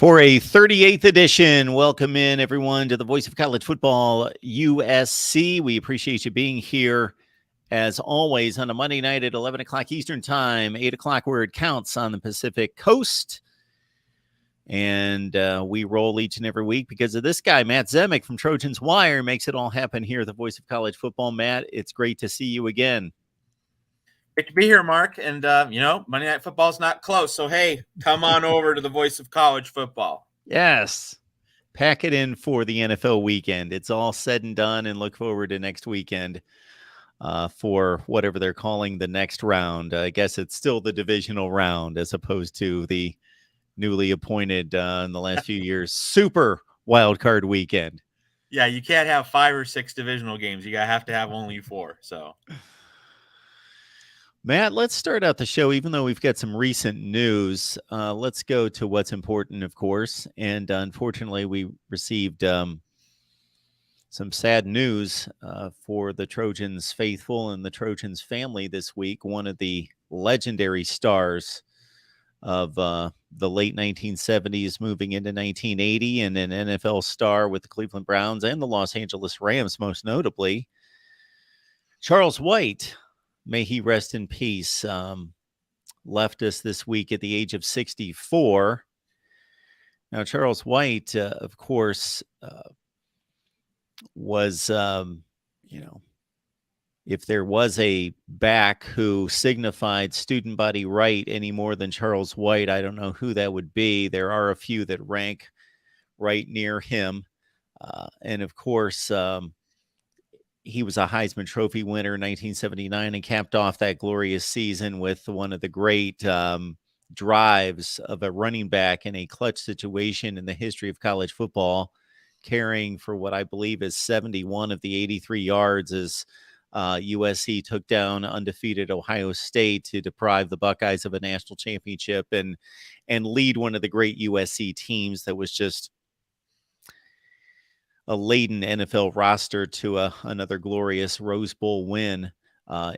For a 38th edition, welcome in everyone to the Voice of College Football, USC. We appreciate you being here as always on a Monday night at 11 o'clock Eastern Time, 8 o'clock where it counts on the Pacific Coast. And we roll each and every week because of this guy, Matt Zemek from Trojans Wire, makes it all happen here at the Voice of College Football. Matt, it's great to see you again. Great to be here, Mark. And, Monday Night Football's not close. So, hey, come on over to the Voice of College Football. Yes. Pack it in for the NFL weekend. It's all said and done, and look forward to next weekend for whatever they're calling the next round. I guess it's still the divisional round as opposed to the newly appointed in the last few years super wild card weekend. Yeah, you can't have 5 or 6 divisional games. You have to have only 4. So, Matt, let's start out the show. Even though we've got some recent news, let's go to what's important, of course. And unfortunately, we received some sad news for the Trojans faithful and the Trojans family this week. One of the legendary stars of the late 1970s moving into 1980 and an NFL star with the Cleveland Browns and the Los Angeles Rams, most notably, Charles White. May he rest in peace. Left us this week at the age of 64. Now, Charles White, of course, was, if there was a back who signified student body right any more than Charles White, I don't know who that would be. There are a few that rank right near him. And of course, he was a Heisman Trophy winner in 1979 and capped off that glorious season with one of the great drives of a running back in a clutch situation in the history of college football, carrying for what I believe is 71 of the 83 yards as USC took down undefeated Ohio State to deprive the Buckeyes of a national championship and lead one of the great USC teams that was just a laden NFL roster to another glorious Rose Bowl win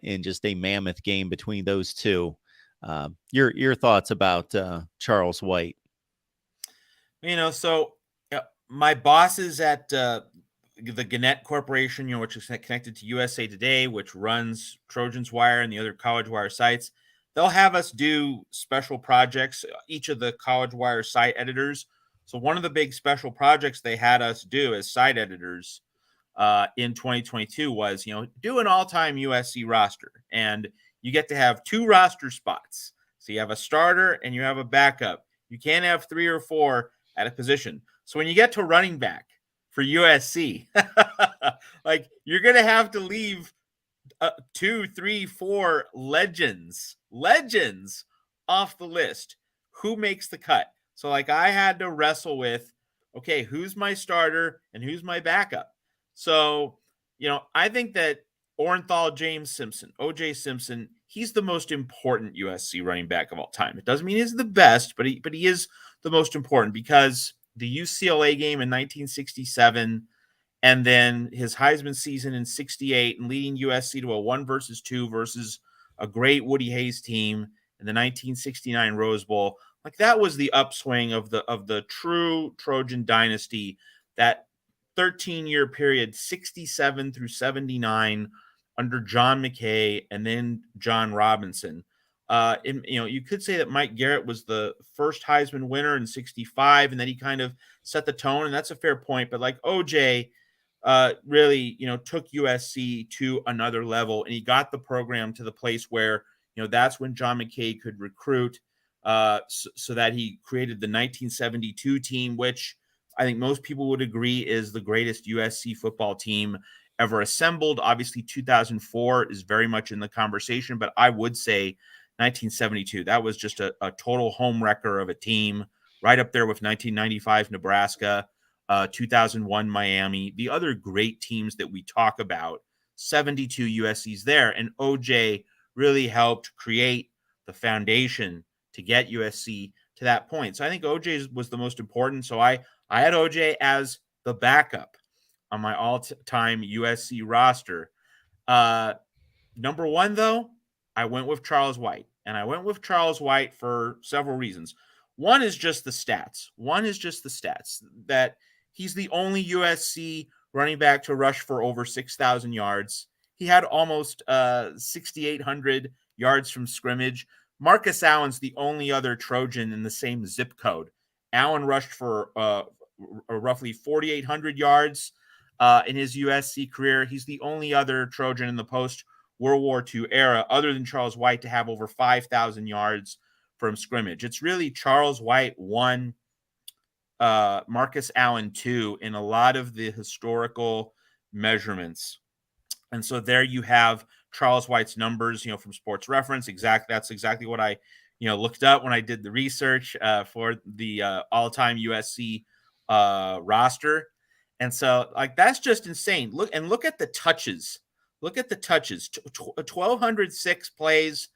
in just a mammoth game between those two. Your thoughts about Charles White? My bosses at the Gannett Corporation, which is connected to USA Today, which runs Trojans Wire and the other College Wire sites, they'll have us do special projects, each of the College Wire site editors. So one of the big special projects they had us do as site editors in 2022 was, do an all-time USC roster. And you get to have 2 roster spots. So you have a starter and you have a backup. You can't have 3 or 4 at a position. So when you get to running back for USC, you're going to have to leave 2, 3, 4 legends off the list. Who makes the cut? So, I had to wrestle with, okay, who's my starter and who's my backup? So, I think that Orenthal James Simpson, O.J. Simpson, he's the most important USC running back of all time. It doesn't mean he's the best, but he is the most important because the UCLA game in 1967 and then his Heisman season in 68 and leading USC to a 1-2 versus a great Woody Hayes team in the 1969 Rose Bowl. That was the upswing of the true Trojan dynasty, that 13-year period, 67 through 79 under John McKay and then John Robinson. You could say that Mike Garrett was the first Heisman winner in 65, and then he kind of set the tone, and that's a fair point. But OJ really, took USC to another level, and he got the program to the place where, that's when John McKay could recruit. So that he created the 1972 team, which I think most people would agree is the greatest USC football team ever assembled. Obviously, 2004 is very much in the conversation, but I would say 1972, that was just a total home wrecker of a team, right up there with 1995 Nebraska, 2001 Miami, the other great teams that we talk about. 72 USC's there, and OJ really helped create the foundation to get USC to that point. So I think OJ was the most important. So I had OJ as the backup on my all-time USC roster. Number 1, though, I went with Charles White. And I went with Charles White for several reasons. One is just the stats. That he's the only USC running back to rush for over 6,000 yards. He had almost 6,800 yards from scrimmage. Marcus Allen's the only other Trojan in the same zip code. Allen rushed for roughly 4,800 yards in his USC career. He's the only other Trojan in the post-World War II era, other than Charles White, to have over 5,000 yards from scrimmage. It's really Charles White 1, Marcus Allen 2 in a lot of the historical measurements. And so there you have Charles White's numbers, from Sports Reference. That's exactly what I, looked up when I did the research for the all-time USC roster. And so, that's just insane. Look at the touches. Look at the touches. 1,206 plays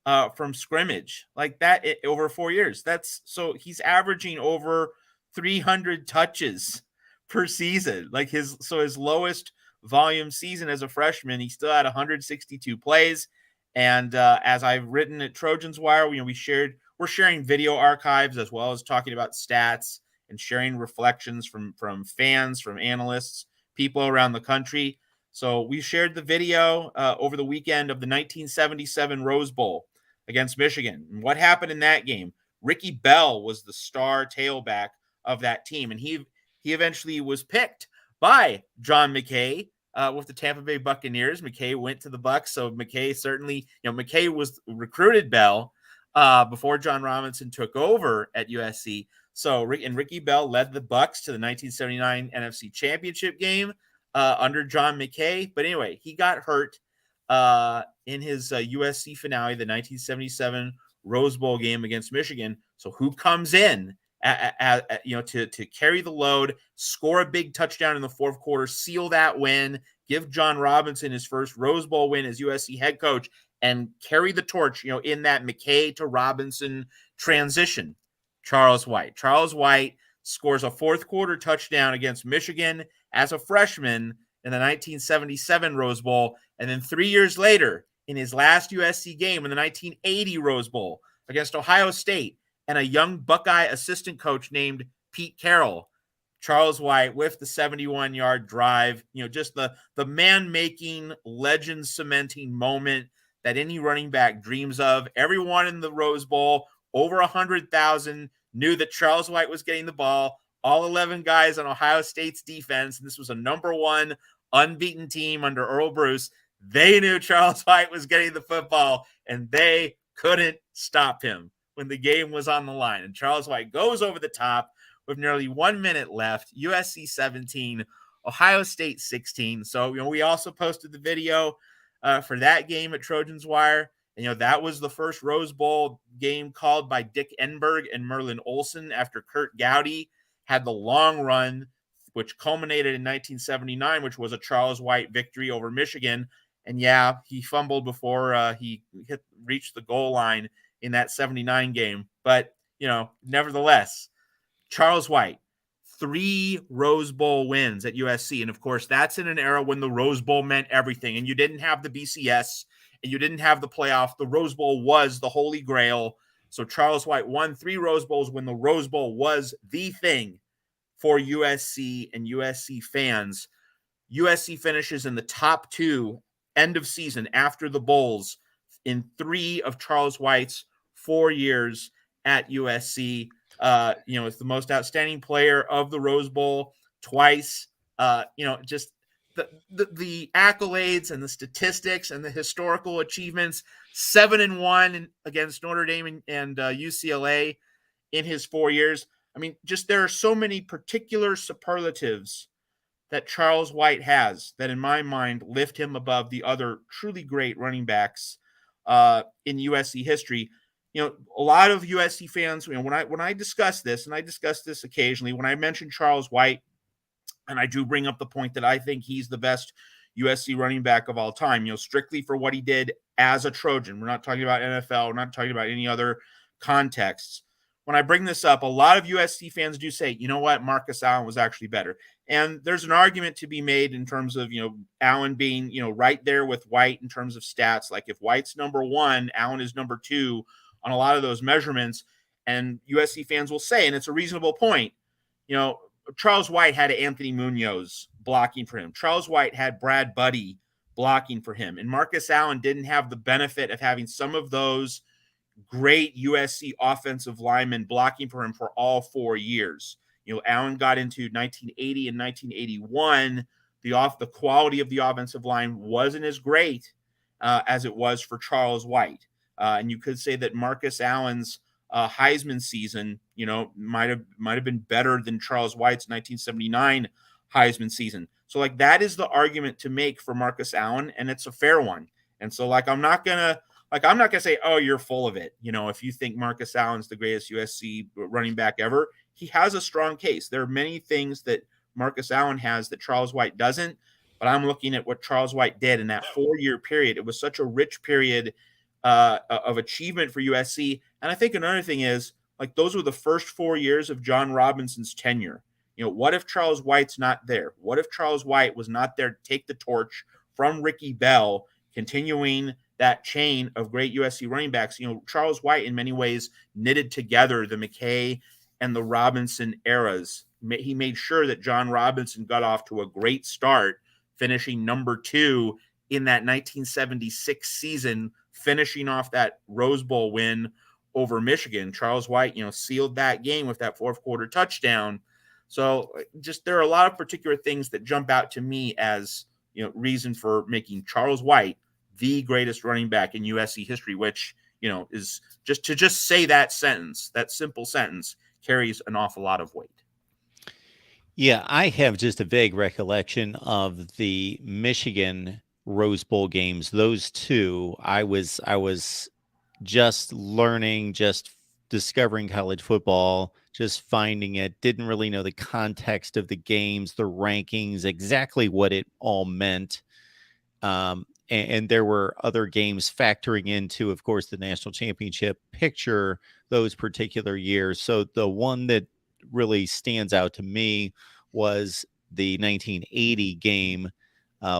from scrimmage, like that over 4 years. So he's averaging over 300 touches per season. His lowest volume season as a freshman, he still had 162 plays. And as I've written at Trojans Wire, we're sharing video archives as well as talking about stats and sharing reflections from fans, from analysts, people around the country. So we shared the video over the weekend of the 1977 Rose Bowl against Michigan. And what happened in that game? Ricky Bell was the star tailback of that team, and he eventually was picked by John McKay with the Tampa Bay Buccaneers. McKay went to the Bucs, so McKay certainly, McKay was recruited Bell before John Robinson took over at USC. So Ricky Bell led the Bucs to the 1979 NFC Championship game under John McKay. But anyway, he got hurt in his USC finale, the 1977 Rose Bowl game against Michigan. So who comes in to carry the load, score a big touchdown in the fourth quarter, seal that win, give John Robinson his first Rose Bowl win as USC head coach, and carry the torch, in that McKay to Robinson transition? Charles White. Charles White scores a fourth quarter touchdown against Michigan as a freshman in the 1977 Rose Bowl. And then 3 years later, in his last USC game in the 1980 Rose Bowl against Ohio State and a young Buckeye assistant coach named Pete Carroll, Charles White with the 71-yard drive, just the man-making, legend-cementing moment that any running back dreams of. Everyone in the Rose Bowl, over 100,000, knew that Charles White was getting the ball. All 11 guys on Ohio State's defense, and this was a number 1 unbeaten team under Earl Bruce. They knew Charles White was getting the football, and they couldn't stop him when the game was on the line. And Charles White goes over the top with nearly 1 minute left. USC 17, Ohio State 16. So, we also posted the video for that game at Trojans Wire. And, that was the first Rose Bowl game called by Dick Enberg and Merlin Olsen after Kurt Gowdy had the long run, which culminated in 1979, which was a Charles White victory over Michigan. And yeah, he fumbled before he reached the goal line in that 79 game. But, nevertheless, Charles White, 3 Rose Bowl wins at USC. And of course, that's in an era when the Rose Bowl meant everything. And you didn't have the BCS and you didn't have the playoff. The Rose Bowl was the holy grail. So Charles White won 3 Rose Bowls when the Rose Bowl was the thing for USC and USC fans. USC finishes in the top 2 end of season after the Bowls in 3 of Charles White's 4 years at USC. It's the most outstanding player of the Rose Bowl twice. Just the accolades and the statistics and the historical achievements. 7-1 against Notre Dame and UCLA in his 4 years. I mean, just there are so many particular superlatives that Charles White has that, in my mind, lift him above the other truly great running backs in USC history. A lot of USC fans, when I discuss this, and I discuss this occasionally, when I mention Charles White, and I do bring up the point that I think he's the best USC running back of all time, strictly for what he did as a Trojan. We're not talking about NFL. We're not talking about any other contexts. When I bring this up, a lot of USC fans do say, you know what, Marcus Allen was actually better. And there's an argument to be made in terms of, Allen being, right there with White in terms of stats. Like if White's number 1, Allen is number 2 on a lot of those measurements. and USC fans will say, and it's a reasonable point, Charles White had Anthony Munoz blocking for him. Charles White had Brad Buddy blocking for him. And Marcus Allen didn't have the benefit of having some of those great USC offensive linemen blocking for him for all 4 years. Allen got into 1980 and 1981. The quality of the offensive line wasn't as great as it was for Charles White. And you could say that Marcus Allen's Heisman season, might have been better than Charles White's 1979 Heisman season. So that is the argument to make for Marcus Allen, and it's a fair one. And so I'm not gonna say, oh, you're full of it. If you think Marcus Allen's the greatest USC running back ever, he has a strong case. There are many things that Marcus Allen has that Charles White doesn't, but I'm looking at what Charles White did in that 4-year period. It was such a rich period of achievement for USC. And I think another thing is, those were the first 4 years of John Robinson's tenure. What if Charles White's not there? What if Charles White was not there to take the torch from Ricky Bell, continuing that chain of great USC running backs? Charles White in many ways knitted together the McKay and the Robinson eras. He made sure that John Robinson got off to a great start, finishing number 2 in that 1976 season, finishing off that Rose Bowl win over Michigan. Charles White, sealed that game with that fourth quarter touchdown. So there are a lot of particular things that jump out to me as, reason for making Charles White the greatest running back in USC history, which, is just say that sentence, that simple sentence, carries an awful lot of weight. Yeah, I have just a vague recollection of the Michigan Rose Bowl games. Those two, I was just learning, just discovering college football, just finding it, didn't really know the context of the games, the rankings, exactly what it all meant. And there were other games factoring into, of course, the national championship picture those particular years. So the one that really stands out to me was the 1980 game,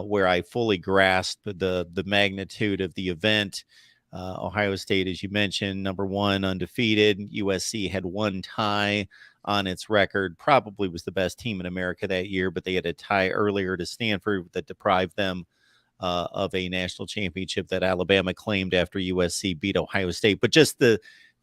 where I fully grasped the magnitude of the event. Ohio State, as you mentioned, number 1, undefeated. USC had 1 tie on its record, probably was the best team in America that year, but they had a tie earlier to Stanford that deprived them of a national championship that Alabama claimed after USC beat Ohio State. But just the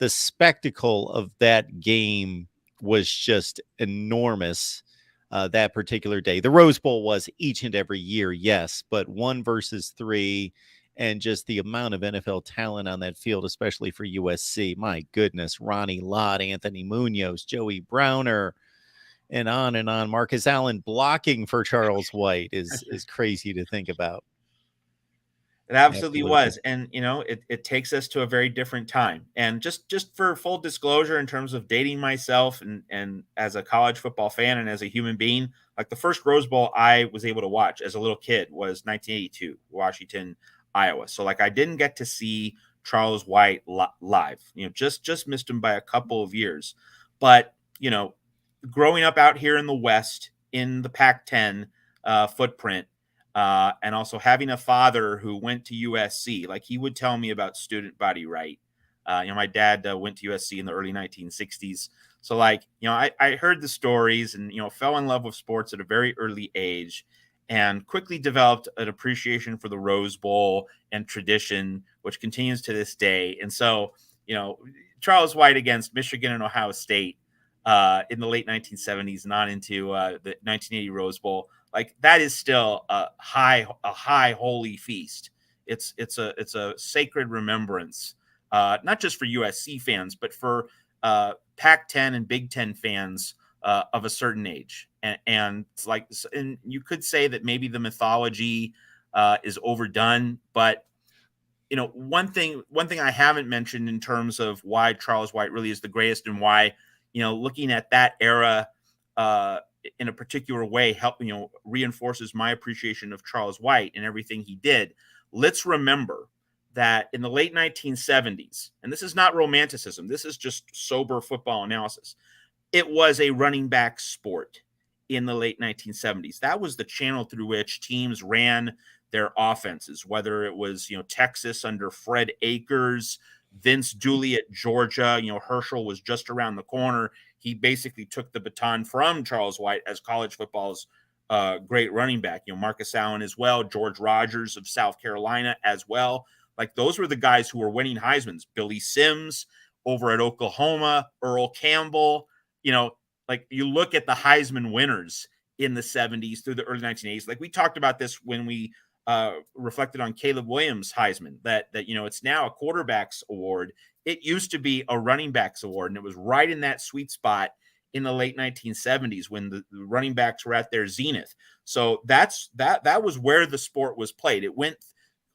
spectacle of that game was just enormous that particular day. The Rose Bowl was each and every year, yes, but 1 versus 3, and just the amount of NFL talent on that field, especially for USC. My goodness, Ronnie Lott, Anthony Munoz, Joey Browner, and on and on. Marcus Allen blocking for Charles White is crazy to think about. It absolutely was. And, it takes us to a very different time. And just for full disclosure, in terms of dating myself and as a college football fan and as a human being, the first Rose Bowl I was able to watch as a little kid was 1982, Washington, Iowa. So I didn't get to see Charles White live, just missed him by a couple of years. But, growing up out here in the West in the Pac-10 footprint, and also having a father who went to USC, he would tell me about student body right. My dad went to USC in the early 1960s. So I heard the stories and, fell in love with sports at a very early age and quickly developed an appreciation for the Rose Bowl and tradition, which continues to this day. And so, Charles White against Michigan and Ohio State in the late 1970s and on into the 1980 Rose Bowl, that is still a high holy feast. It's a sacred remembrance, not just for USC fans, but for Pac-10 and Big Ten fans of a certain age. And it's and you could say that maybe the mythology is overdone, but one thing I haven't mentioned in terms of why Charles White really is the greatest and why, looking at that era in a particular way reinforces my appreciation of Charles White and everything he did. Let's remember that in the late 1970s, and this is not romanticism, this is just sober football analysis, it was a running back sport in the late 1970s. That was the channel through which teams ran their offenses, whether it was, Texas under Fred Akers, Vince Dooley at Georgia. Herschel was just around the corner. He basically took the baton from Charles White as college football's great running back. Marcus Allen as well, George Rogers of South Carolina as well. Like, those were the guys who were winning Heisman's. Billy Sims over at Oklahoma, Earl Campbell. Like, you look at the Heisman winners in the 70s through the early 1980s. Like, we talked about this when we reflected on Caleb Williams' Heisman, that it's now a quarterback's award. It used to be a running back's award, and it was right in that sweet spot in the late 1970s when the running backs were at their zenith. So that was where the sport was played.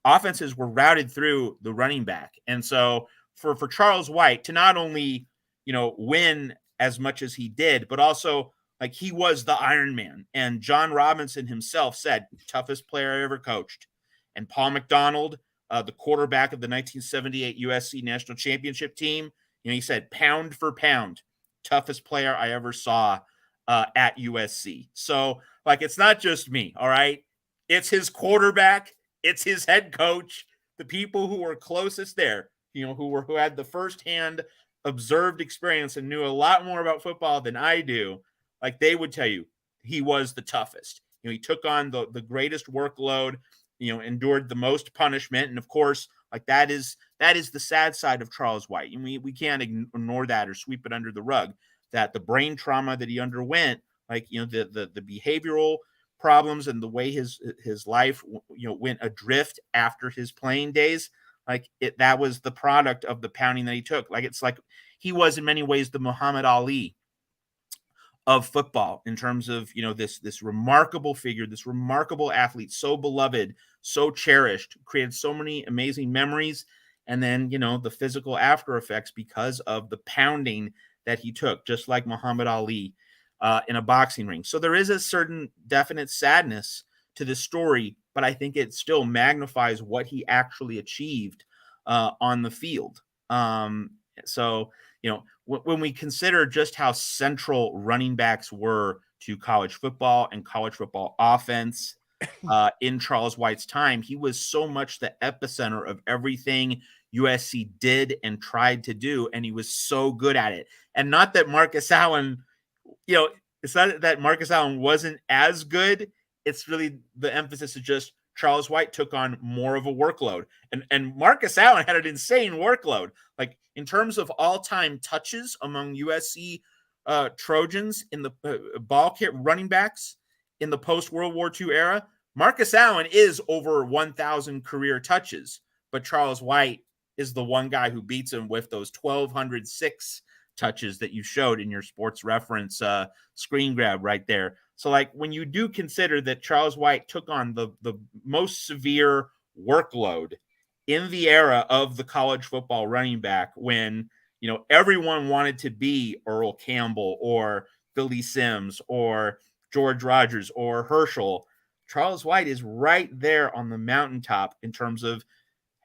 Offenses were routed through the running back. And so for Charles White to not only, win as much as he did, but also, like, he was the Iron Man. And John Robinson himself said, toughest player I ever coached. And Paul McDonald, the quarterback of the 1978 USC national championship team, he said, pound for pound, toughest player I ever saw at USC. So, like, it's not just me, all right? It's his quarterback, it's his head coach, the people who were closest there, who had the firsthand observed experience and knew a lot more about football than I do. Like, they would tell you he was the toughest. He took on the greatest workload, endured the most punishment. And of course, like, that is the sad side of Charles White. And we can't ignore that or sweep it under the rug, that the brain trauma that he underwent, like, the behavioral problems and the way his life, went adrift after his playing days, like, that was the product of the pounding that he took. Like, it's like he was in many ways the Muhammad Ali of football in terms of, this remarkable figure, this remarkable athlete, so beloved, so cherished, created so many amazing memories. And then, the physical after effects because of the pounding that he took, just like Muhammad Ali in a boxing ring. So there is a certain definite sadness to this story, but I think it still magnifies what he actually achieved on the field. So, when we consider just how central running backs were to college football and college football offense in Charles White's time, he was so much the epicenter of everything USC did and tried to do, and he was so good at it. And not that Marcus Allen, it's not that Marcus Allen wasn't as good. It's really the emphasis is just Charles White took on more of a workload. And Marcus Allen had an insane workload. Like, in terms of all-time touches among USC Trojans in the ball kit running backs in the post-World War II era, Marcus Allen is over 1,000 career touches, but Charles White is the one guy who beats him with those 1,206 touches that you showed in your sports reference screen grab right there. So, like, when you do consider that Charles White took on the most severe workload in the era of the college football running back, when, everyone wanted to be Earl Campbell or Billy Sims or George Rogers or Herschel, Charles White is right there on the mountaintop in terms of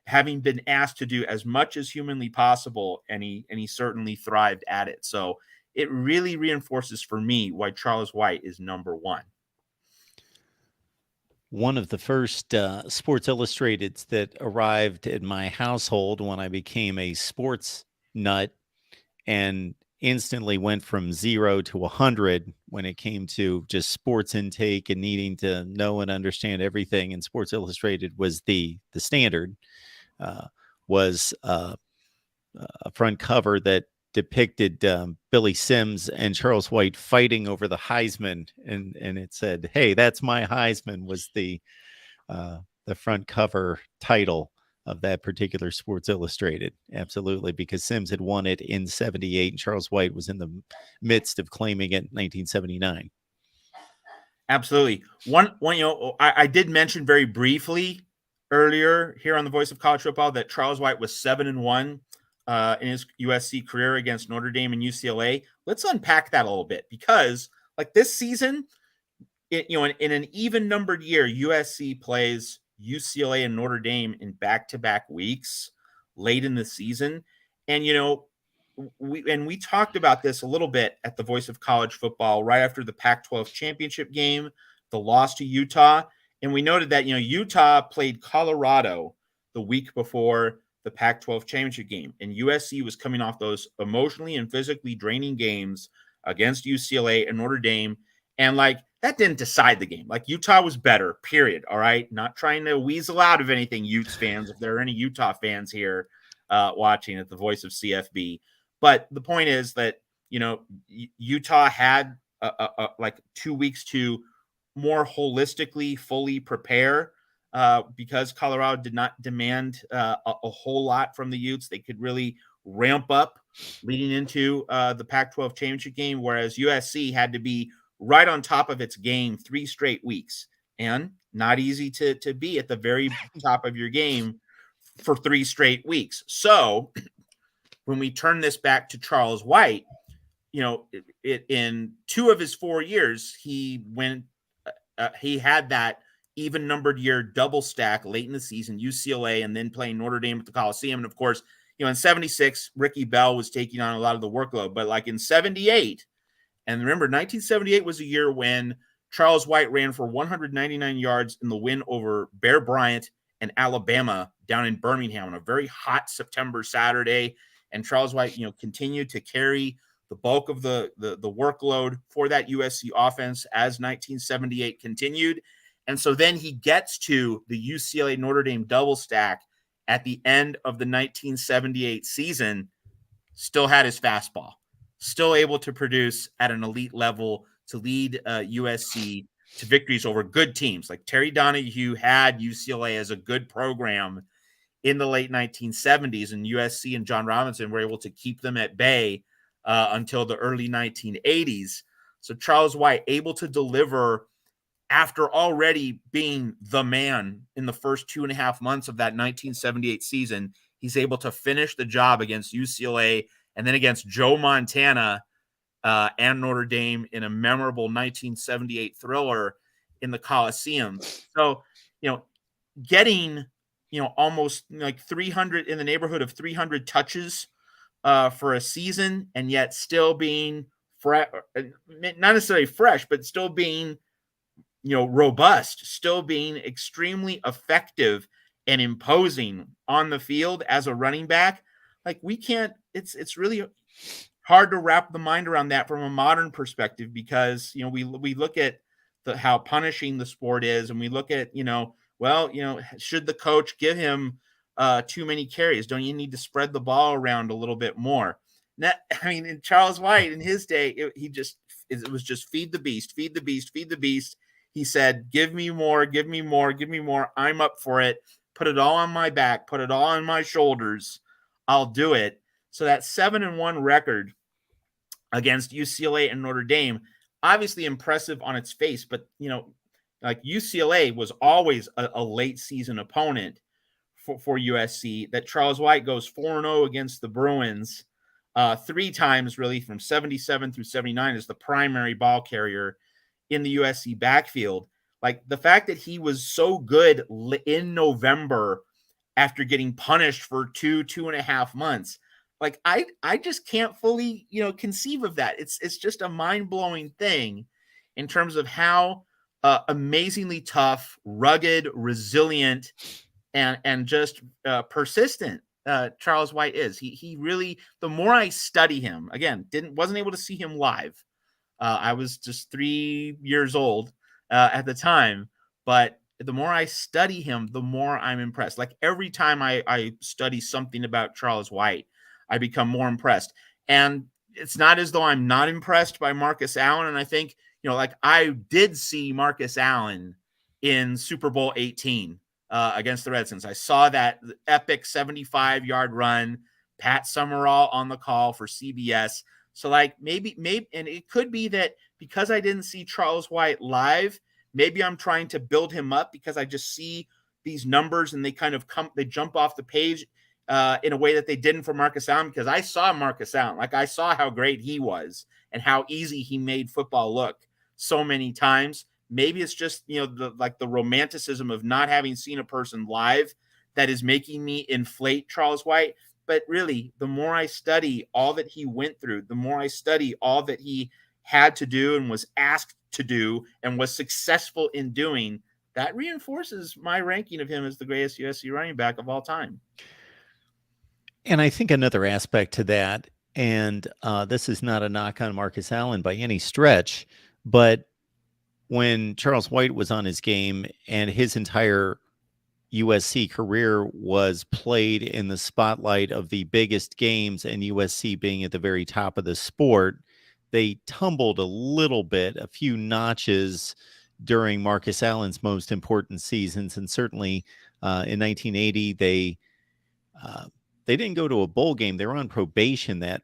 having been asked to do as much as humanly possible, and he certainly thrived at it. So it really reinforces for me why Charles White is number one. One of the first Sports Illustrateds that arrived at my household when I became a sports nut and instantly went from 0 to 100 when it came to just sports intake and needing to know and understand everything in Sports Illustrated was the Standard. Was a front cover that depicted Billy Sims and Charles White fighting over the Heisman, and it said, "Hey, that's my Heisman," was the front cover title of that particular Sports Illustrated. Absolutely, because Sims had won it in '78, and Charles White was in the midst of claiming it in 1979. Absolutely. One, I did mention very briefly earlier here on the Voice of College Football that Charles White was 7-1 in his USC career against Notre Dame and UCLA. Let's unpack that a little bit, because, like, this season, in an even numbered year, USC plays UCLA and Notre Dame in back-to-back weeks late in the season. And, we talked about this a little bit at the Voice of College Football right after the Pac-12 championship game, the loss to Utah. And we noted that, Utah played Colorado the week before the Pac-12 championship game. And USC was coming off those emotionally and physically draining games against UCLA and Notre Dame. And like that didn't decide the game. Like Utah was better, period. All right. Not trying to weasel out of anything, Utes fans, if there are any Utah fans here watching at the voice of CFB. But the point is that, you know, Utah had like 2 weeks to more holistically fully prepare because Colorado did not demand a whole lot from the Utes. They could really ramp up leading into the Pac-12 championship game, whereas USC had to be right on top of its game 3 straight weeks, and not easy to be at the very top of your game for 3 straight weeks. So when we turn this back to Charles White, you know, in 2 of his 4 years, he had that even numbered year double stack late in the season, UCLA, and then playing Notre Dame at the Coliseum. And of course, you know, in 76, Ricky Bell was taking on a lot of the workload, but like in 78, and remember, 1978 was a year when Charles White ran for 199 yards in the win over Bear Bryant and Alabama down in Birmingham on a very hot September Saturday. And Charles White, you know, continued to carry the bulk of the workload for that USC offense as 1978 continued. And so then he gets to the UCLA Notre Dame double stack at the end of the 1978 season, still had his fastball, still able to produce at an elite level to lead USC to victories over good teams. Like Terry Donahue had UCLA as a good program in the late 1970s, and USC and John Robinson were able to keep them at bay until the early 1980s. So Charles White able to deliver after already being the man in the first 2.5 months of that 1978 season. He's able to finish the job against UCLA and then against Joe Montana and Notre Dame in a memorable 1978 thriller in the Coliseum. So, you know, getting, you know, almost like 300 in the neighborhood of 300 touches for a season, and yet still being fresh, not necessarily fresh, but still being, you know, robust, still being extremely effective and imposing on the field as a running back. Like we can't, it's really hard to wrap the mind around that from a modern perspective, because, you know, we look at how punishing the sport is, and we look at, you know, well, you know, should the coach give him too many carries? Don't you need to spread the ball around a little bit more? I mean, in Charles White in his day, it was just feed the beast, feed the beast, feed the beast. He said, give me more, give me more, give me more. I'm up for it. Put it all on my back, put it all on my shoulders. I'll do it. So that 7-1 record against UCLA and Notre Dame, obviously impressive on its face, but, you know, like UCLA was always a late season opponent for USC. That Charles White goes 4-0 against the Bruins 3 times, really, from 77 through 79 as the primary ball carrier in the USC backfield. Like the fact that he was so good in November after getting punished for 2.5 months, like I just can't fully, you know, conceive of that. It's just a mind-blowing thing in terms of how amazingly tough, rugged, resilient, and just persistent Charles White is. He really, the more I study him, again, wasn't able to see him live. I was just 3 years old at the time, but the more I study him, the more I'm impressed. Like every time I study something about Charles White, I become more impressed. And it's not as though I'm not impressed by Marcus Allen. And I think, you know, like I did see Marcus Allen in Super Bowl 18 against the Redskins. I saw that epic 75-yard run, Pat Summerall on the call for CBS. So like maybe, and it could be that because I didn't see Charles White live, maybe I'm trying to build him up because I just see these numbers and they kind of they jump off the page in a way that they didn't for Marcus Allen, because I saw Marcus Allen. Like I saw how great he was and how easy he made football look so many times. Maybe it's just, you know, the romanticism of not having seen a person live that is making me inflate Charles White. But really, the more I study all that he went through, the more I study all that he had to do and was asked to do and was successful in doing, that reinforces my ranking of him as the greatest USC running back of all time. And I think another aspect to that, and this is not a knock on Marcus Allen by any stretch, but when Charles White was on his game and his entire USC career was played in the spotlight of the biggest games and USC being at the very top of the sport, they tumbled a little bit, a few notches during Marcus Allen's most important seasons. And certainly in 1980, they didn't go to a bowl game. They were on probation that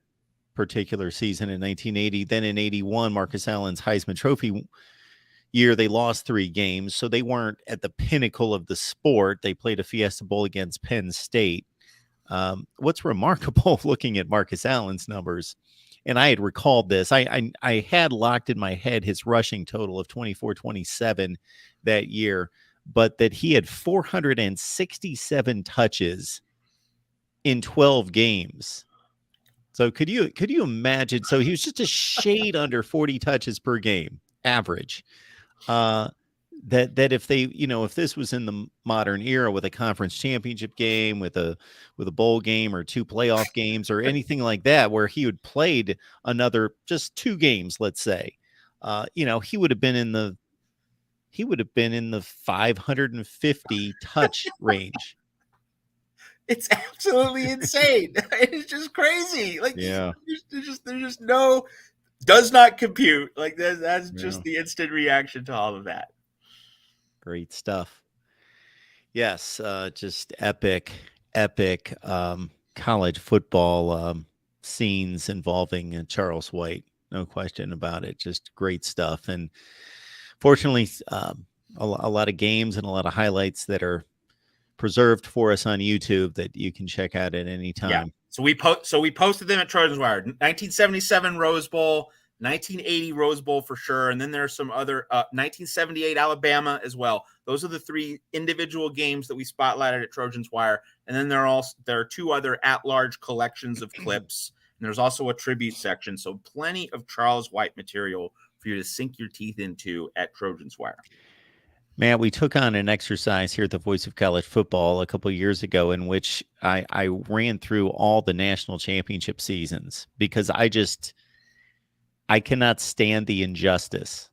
particular season in 1980. Then in 81, Marcus Allen's Heisman Trophy year, they lost 3 games, so they weren't at the pinnacle of the sport. They played a Fiesta Bowl against Penn State. What's remarkable looking at Marcus Allen's numbers, and I had recalled this, I had locked in my head his rushing total of 24-27 that year, but that he had 467 touches in 12 games. So could you imagine? So he was just a shade under 40 touches per game average. That if they, if this was in the modern era with a conference championship game, with a bowl game or 2 playoff games or anything like that, where he had played another just 2 games, let's say, he would have been in the 550 touch range. It's absolutely insane. It's just crazy. Like, Yeah, there's just no, does not compute. Like that's just the instant reaction to all of that. Great stuff. Yes, just epic college football scenes involving Charles White. No question about it. Just great stuff. And fortunately, a lot of games and a lot of highlights that are preserved for us on YouTube that you can check out at any time. Yeah. So we posted them at Trojans Wire. 1977 Rose Bowl, 1980 Rose Bowl for sure, and then there's some other 1978 Alabama as well. Those are the 3 individual games that we spotlighted at Trojans Wire, and then there are 2 other at-large collections of clips, and there's also a tribute section. So plenty of Charles White material for you to sink your teeth into at Trojans Wire. Matt, we took on an exercise here at the Voice of College Football a couple of years ago in which I ran through all the national championship seasons because I cannot stand the injustice.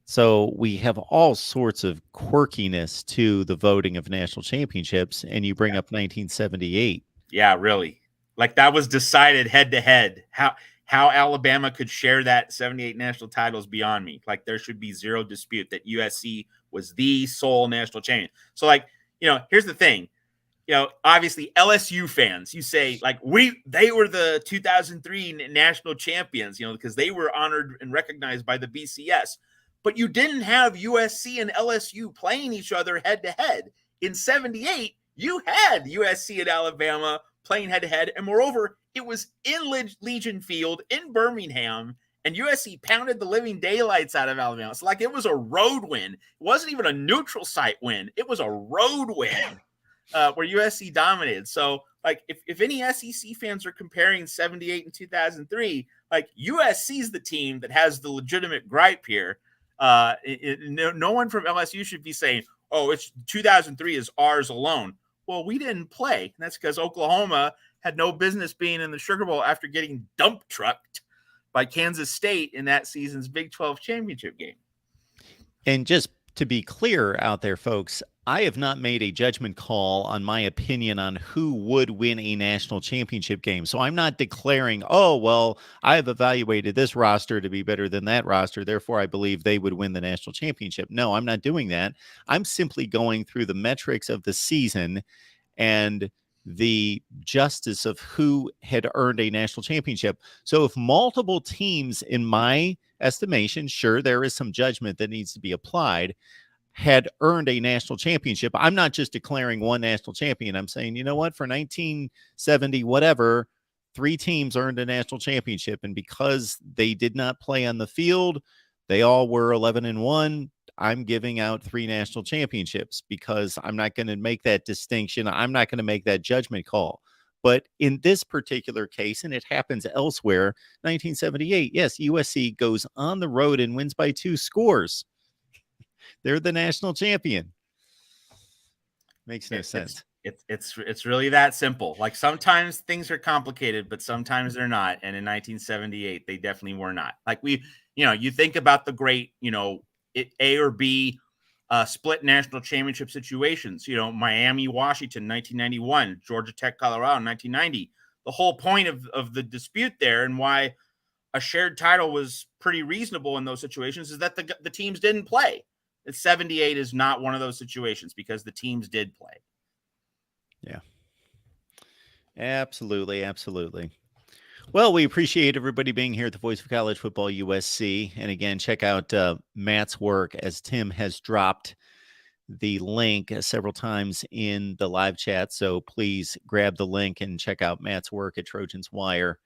So we have all sorts of quirkiness to the voting of national championships, and you bring up 1978. Yeah, really. Like that was decided head to head. How Alabama could share that 78 national titles beyond me. Like there should be zero dispute that USC was the sole national champion. So like, here's the thing. Obviously LSU fans, you say like they were the 2003 national champions, because they were honored and recognized by the BCS. But you didn't have USC and LSU playing each other head to head. In 78, you had USC and Alabama playing head to head. And moreover, it was in Legion Field in Birmingham, and USC pounded the living daylights out of Alabama. So like it was a road win. It wasn't even a neutral site win. It was a road win where USC dominated. So like if any SEC fans are comparing 78 and 2003, like USC is the team that has the legitimate gripe here. No one from LSU should be saying, oh, it's 2003 is ours alone. Well, we didn't play. And that's because Oklahoma had no business being in the Sugar Bowl after getting dump trucked by Kansas State in that season's Big 12 championship game. And just to be clear out there, folks, I have not made a judgment call on my opinion on who would win a national championship game. So I'm not declaring, oh, well, I have evaluated this roster to be better than that roster, therefore I believe they would win the national championship. No, I'm not doing that. I'm simply going through the metrics of the season and the justice of who had earned a national championship. So if multiple teams, in my estimation, sure, there is some judgment that needs to be applied, had earned a national championship, I'm not just declaring one national champion. I'm saying, you know what, for 1970, whatever, 3 teams earned a national championship. And because they did not play on the field, they all were 11-1. I'm giving out 3 national championships because I'm not going to make that distinction. I'm not going to make that judgment call. But in this particular case, and it happens elsewhere, 1978, yes, USC goes on the road and wins by 2 scores. They're the national champion. Makes no sense. It's really that simple. Like sometimes things are complicated, but sometimes they're not. And in 1978, they definitely were not. Like you think about the great, A or B split national championship situations. Miami, Washington, 1991, Georgia Tech, Colorado, 1990. The whole point of the dispute there and why a shared title was pretty reasonable in those situations is that the teams didn't play. 78 is not one of those situations because the teams did play. Yeah. Absolutely. Absolutely. Well, we appreciate everybody being here at the Voice of College Football USC. And again, check out Matt's work as Tim has dropped the link several times in the live chat. So please grab the link and check out Matt's work at Trojans Wire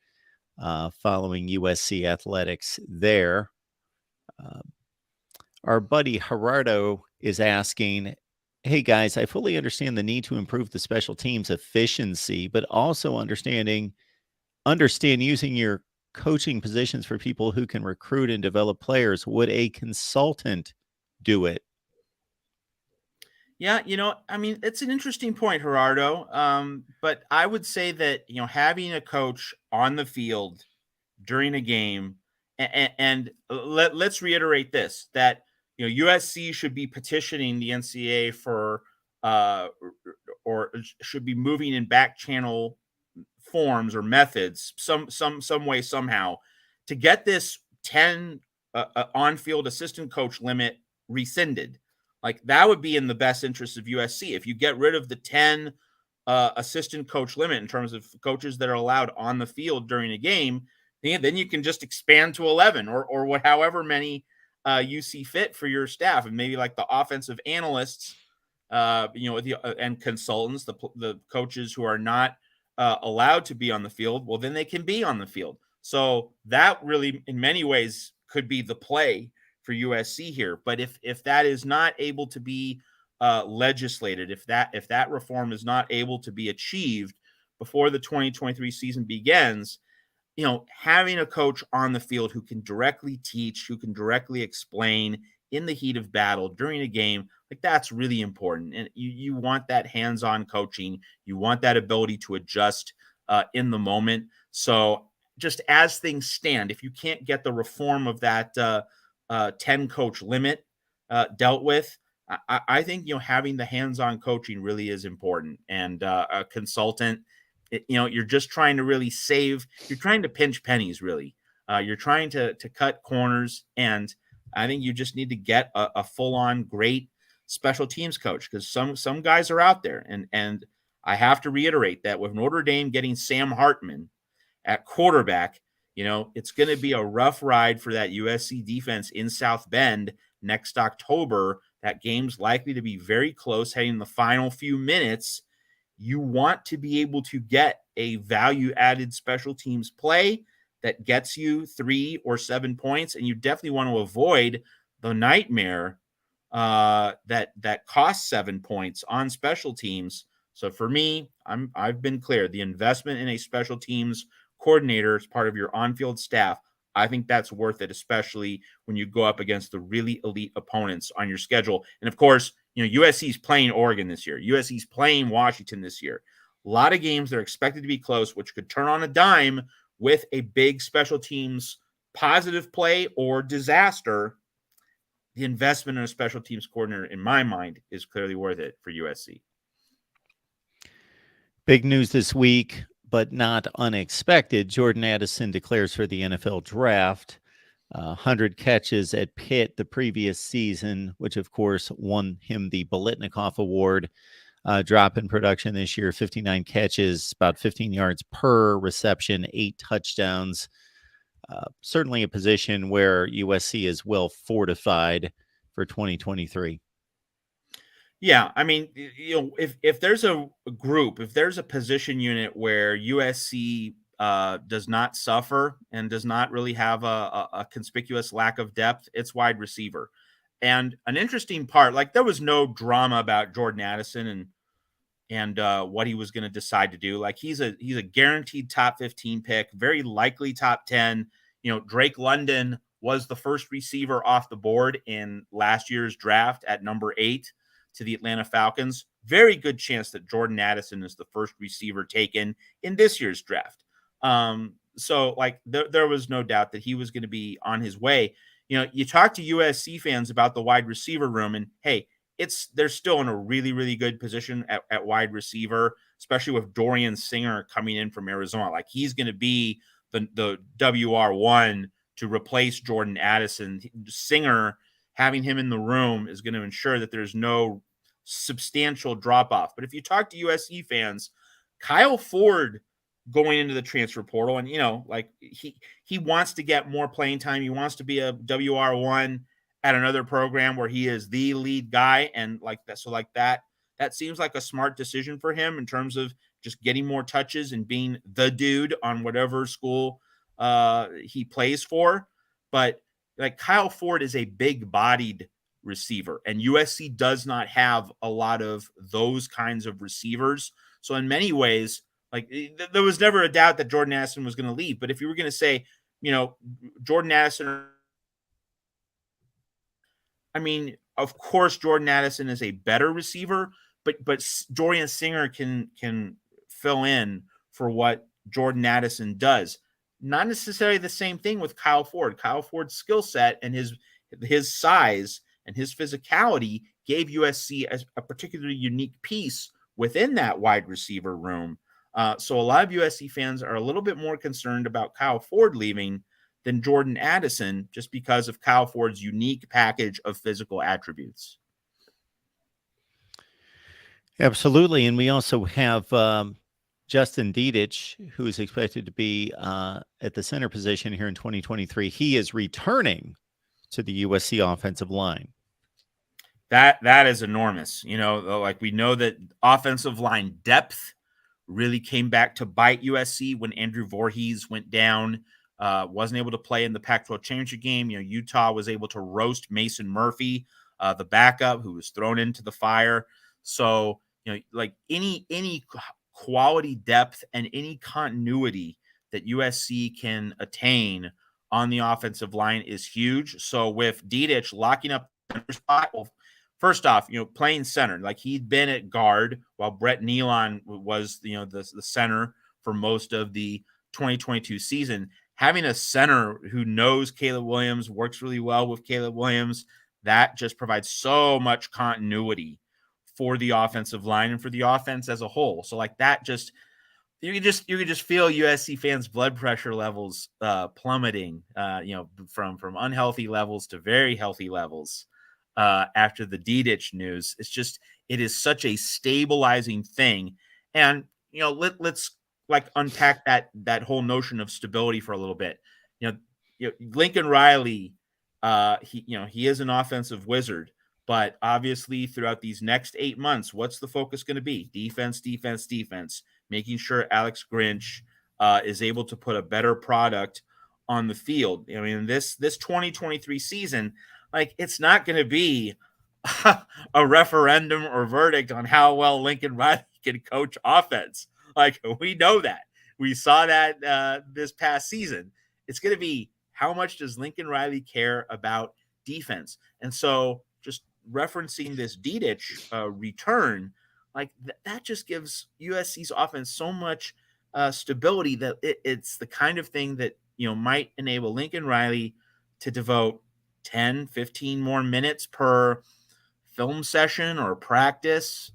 following USC athletics there. Our buddy Gerardo is asking, hey guys, I fully understand the need to improve the special teams efficiency, but also understand using your coaching positions for people who can recruit and develop players. Would a consultant do it? Yeah, it's an interesting point, Gerardo. But I would say that, having a coach on the field during a game, and let's reiterate this, that, USC should be petitioning the NCAA for, or should be moving in back channel forms or methods, some way, somehow, to get this 10 on-field assistant coach limit rescinded. Like that would be in the best interest of USC. If you get rid of the 10 assistant coach limit in terms of coaches that are allowed on the field during a game, then you can just expand to 11 or however many you see fit for your staff, and maybe like the offensive analysts, and consultants, the coaches who are not allowed to be on the field. Well, then they can be on the field. So that really, in many ways, could be the play for USC here. But if that is not able to be legislated, if that reform is not able to be achieved before the 2023 season begins, having a coach on the field who can directly teach, who can directly explain in the heat of battle during a game, like that's really important. And you want that hands-on coaching. You want that ability to adjust in the moment. So just as things stand, if you can't get the reform of that 10 coach limit dealt with, I think, having the hands-on coaching really is important. And a consultant, you're just trying to really you're trying to pinch pennies, really. You're trying to cut corners. And I think you just need to get a full-on great special teams coach, because some guys are out there. And I have to reiterate that with Notre Dame getting Sam Hartman at quarterback, it's going to be a rough ride for that USC defense in South Bend next October. That game's likely to be very close heading the final few minutes. You want to be able to get a value-added special teams play that gets you 3 or 7 points, and you definitely want to avoid the nightmare that costs 7 points on special teams. So for me, I've been clear. The investment in a special teams coordinator as part of your on-field staff, I think that's worth it, especially when you go up against the really elite opponents on your schedule. And of course, USC's playing Oregon this year. USC's playing Washington this year. A lot of games that are expected to be close, which could turn on a dime with a big special teams positive play or disaster. The investment in a special teams coordinator, in my mind, is clearly worth it for USC. Big news this week, but not unexpected. Jordan Addison declares for the NFL draft. 100 catches at Pitt the previous season, which of course won him the Bolitnikoff Award. Drop in production this year, 59 catches, about 15 yards per reception, 8 touchdowns. Certainly a position where USC is well fortified for 2023. Yeah, I mean, if there's a group, if there's a position unit where USC does not suffer and does not really have a conspicuous lack of depth, it's wide receiver. And an interesting part, like there was no drama about Jordan Addison and what he was going to decide to do. Like he's a guaranteed top 15 pick, very likely top 10. Drake London was the first receiver off the board in last year's draft at number 8. to the Atlanta Falcons, very good chance that Jordan Addison is the first receiver taken in this year's draft. So like there was no doubt that he was going to be on his way. You know, you talk to USC fans about the wide receiver room, and hey, they're still in a really, really good position at wide receiver, especially with Dorian Singer coming in from Arizona. Like he's going to be the WR1 to replace Jordan Addison. Singer, having him in the room is going to ensure that there's no substantial drop off. But if you talk to USC fans, Kyle Ford going into the transfer portal, and you know, like he wants to get more playing time. He wants to be a WR1 at another program where he is the lead guy, and like that. So like that seems like a smart decision for him in terms of just getting more touches and being the dude on whatever school he plays for. But like Kyle Ford is a big bodied receiver, and USC does not have a lot of those kinds of receivers. So in many ways, like there was never a doubt that Jordan Addison was going to leave. But if you were going to say, you know, Jordan Addison, I mean, of course, Jordan Addison is a better receiver, but Dorian Singer can fill in for what Jordan Addison does. Not necessarily the same thing with Kyle Ford. Kyle Ford's skill set and his size and his physicality gave USC a particularly unique piece within that wide receiver room. So a lot of USC fans are a little bit more concerned about Kyle Ford leaving than Jordan Addison, just because of Kyle Ford's unique package of physical attributes. Absolutely. And we also have Justin Dedich, who is expected to be at the center position here in 2023. He is returning to the USC offensive line. That is enormous. You know, like we know that offensive line depth really came back to bite USC when Andrew Voorhees went down, wasn't able to play in the Pac-12 championship game. You know, Utah was able to roast Mason Murphy, the backup, who was thrown into the fire. So, you know, like any quality depth and any continuity that USC can attain on the offensive line is huge. So with Dedich locking up the spot, well, first off, you know, playing center, like he'd been at guard while Brett Nealon was, you know, the center for most of the 2022 season. Having a center who knows Caleb Williams, works really well with Caleb Williams, that just provides so much continuity for the offensive line and for the offense as a whole. So like that, just you can just feel USC fans' blood pressure levels plummeting, you know, from unhealthy levels to very healthy levels after the Dedich news. It is such a stabilizing thing. And, you know, let's like unpack that whole notion of stability for a little bit. You know Lincoln Riley, he is an offensive wizard, but obviously throughout these next 8 months, what's the focus going to be? Defense, defense, defense, making sure Alex Grinch is able to put a better product on the field. I mean, this 2023 season, like it's not going to be a referendum or verdict on how well Lincoln Riley can coach offense. Like we know that. We saw that this past season. It's going to be how much does Lincoln Riley care about defense? And so just referencing this Dedich return, like that just gives USC's offense so much stability that it's the kind of thing that, you know, might enable Lincoln Riley to devote 10, 15 more minutes per film session or practice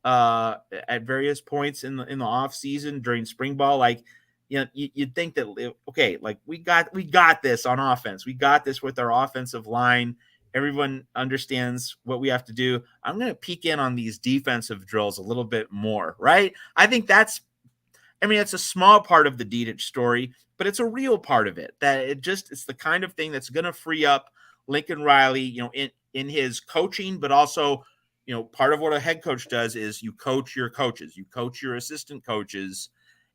at various points in the off season during spring ball. Like, you know, you'd think that, okay, like we got this on offense. We got this with our offensive line. Everyone understands what we have to do. I'm going to peek in on these defensive drills a little bit more, right? I think it's a small part of the Dedich story, but it's a real part of it. That it's the kind of thing that's going to free up Lincoln Riley, you know, in his coaching, but also, you know, part of what a head coach does is you coach your coaches, you coach your assistant coaches,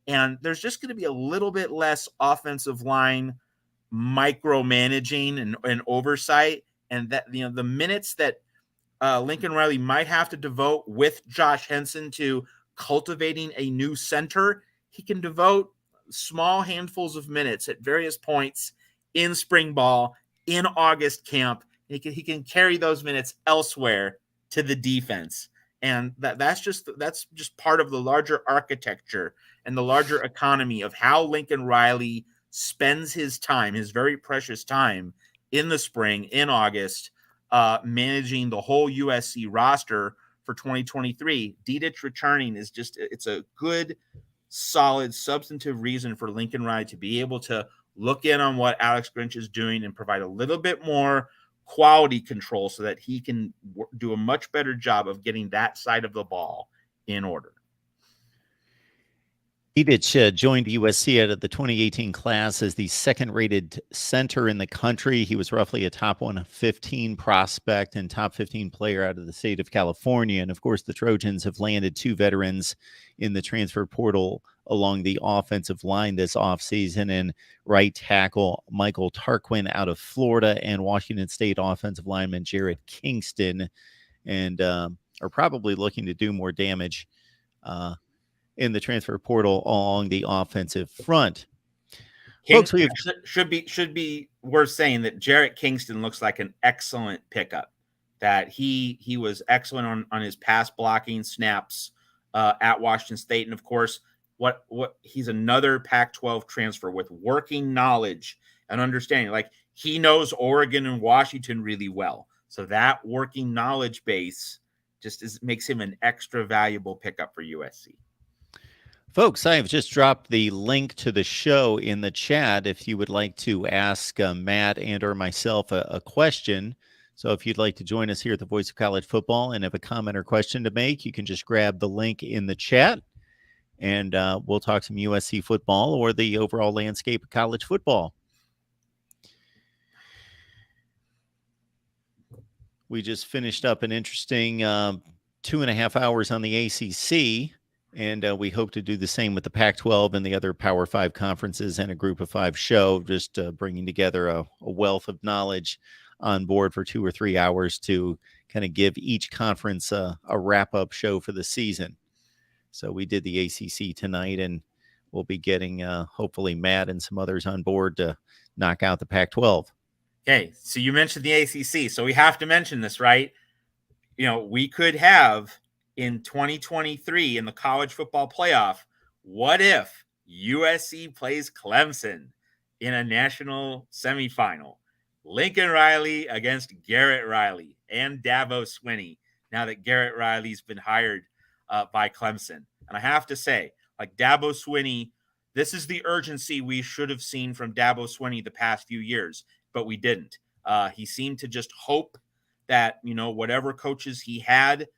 and there's just going to be a little bit less offensive line micromanaging and oversight. And that, you know, the minutes that Lincoln Riley might have to devote with Josh Henson to cultivating a new center, he can devote small handfuls of minutes at various points in spring ball, in August camp. He can carry those minutes elsewhere to the defense. And that's just part of the larger architecture and the larger economy of how Lincoln Riley spends his time, his very precious time in the spring, in August, managing the whole USC roster for 2023. Dedich returning is it's a good, solid, substantive reason for Lincoln Riley to be able to look in on what Alex Grinch is doing and provide a little bit more quality control so that he can do a much better job of getting that side of the ball in order. Dedich joined USC out of the 2018 class as the second-rated center in the country. He was roughly a top 115 prospect and top 15 player out of the state of California. And, of course, the Trojans have landed 2 veterans in the transfer portal along the offensive line this offseason, and right tackle Michael Tarquin out of Florida and Washington State offensive lineman Jarrett Kingston, and are probably looking to do more damage in the transfer portal along the offensive front. Folks, we should be worth saying that Jarrett Kingston looks like an excellent pickup. That he was excellent on his pass blocking snaps at Washington State, and of course, what he's another Pac-12 transfer with working knowledge and understanding. Like, he knows Oregon and Washington really well, so that working knowledge base just makes him an extra valuable pickup for USC. Folks, I have just dropped the link to the show in the chat if you would like to ask Matt and or myself a question. So if you'd like to join us here at the Voice of College Football and have a comment or question to make, you can just grab the link in the chat, and we'll talk some USC football or the overall landscape of college football. We just finished up an interesting 2.5 hours on the ACC. And we hope to do the same with the Pac-12 and the other Power 5 conferences and a Group of 5 show, just bringing together a wealth of knowledge on board for 2 or 3 hours to kind of give each conference a wrap-up show for the season. So we did the ACC tonight, and we'll be getting hopefully Matt and some others on board to knock out the Pac-12. Okay, so you mentioned the ACC, so we have to mention this, right? You know, we could have in 2023 in the college football playoff, what if USC plays Clemson in a national semifinal? Lincoln Riley against Garrett Riley and Dabo Swinney, now that Garrett Riley's been hired by Clemson. And I have to say, like, Dabo Swinney, this is the urgency we should have seen from Dabo Swinney the past few years, but we didn't. He seemed to just hope that, you know, whatever coaches he had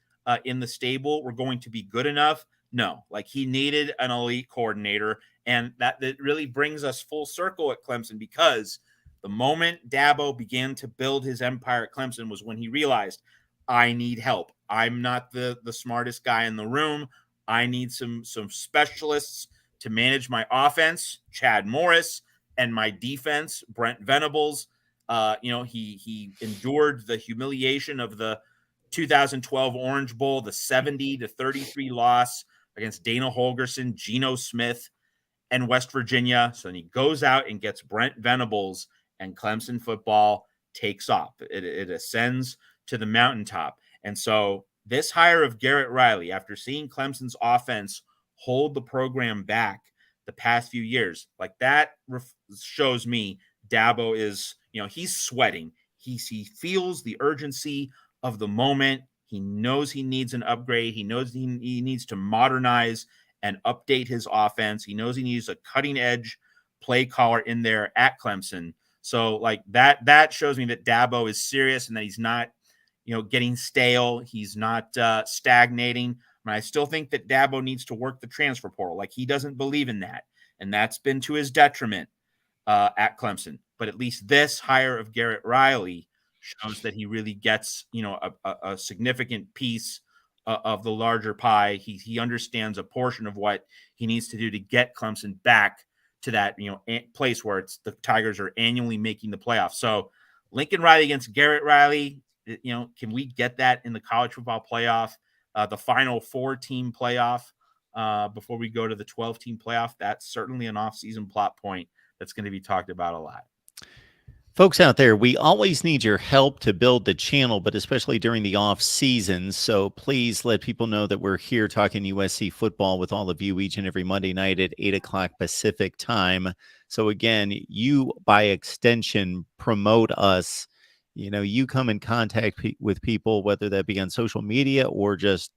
in the stable were going to be good enough. No, like, he needed an elite coordinator, and that really brings us full circle at Clemson, because the moment Dabo began to build his empire at Clemson was when he realized, I need help. I'm not the smartest guy in the room. I need some specialists to manage my offense, Chad Morris, and my defense, Brent Venables. You know, he endured the humiliation of the 2012 Orange Bowl, the 70-33 loss against Dana Holgorsen, Geno Smith, and West Virginia. So then he goes out and gets Brent Venables, and Clemson football takes off. It ascends to the mountaintop. And so this hire of Garrett Riley, after seeing Clemson's offense hold the program back the past few years, like, that shows me Dabo is, you know, he's sweating. He feels the urgency of the moment. He knows he needs an upgrade. He knows he needs to modernize and update his offense. He knows he needs a cutting edge play caller in there at Clemson. So, like, that shows me that Dabo is serious and that he's not, you know, getting stale. He's not stagnating. I mean, I still think that Dabo needs to work the transfer portal. Like, he doesn't believe in that, and that's been to his detriment at Clemson. But at least this hire of Garrett Riley shows that he really gets, you know, a significant piece of the larger pie. He understands a portion of what he needs to do to get Clemson back to that, you know, place where it's the Tigers are annually making the playoffs. So Lincoln Riley against Garrett Riley, you know, can we get that in the college football playoff, the final 4-team playoff before we go to the 12-team playoff? That's certainly an off-season plot point that's going to be talked about a lot. Folks out there, we always need your help to build the channel, but especially during the off season. So please let people know that we're here talking USC football with all of you each and every Monday night at 8 o'clock Pacific time. So again, you by extension promote us. You come in contact with people, whether that be on social media or just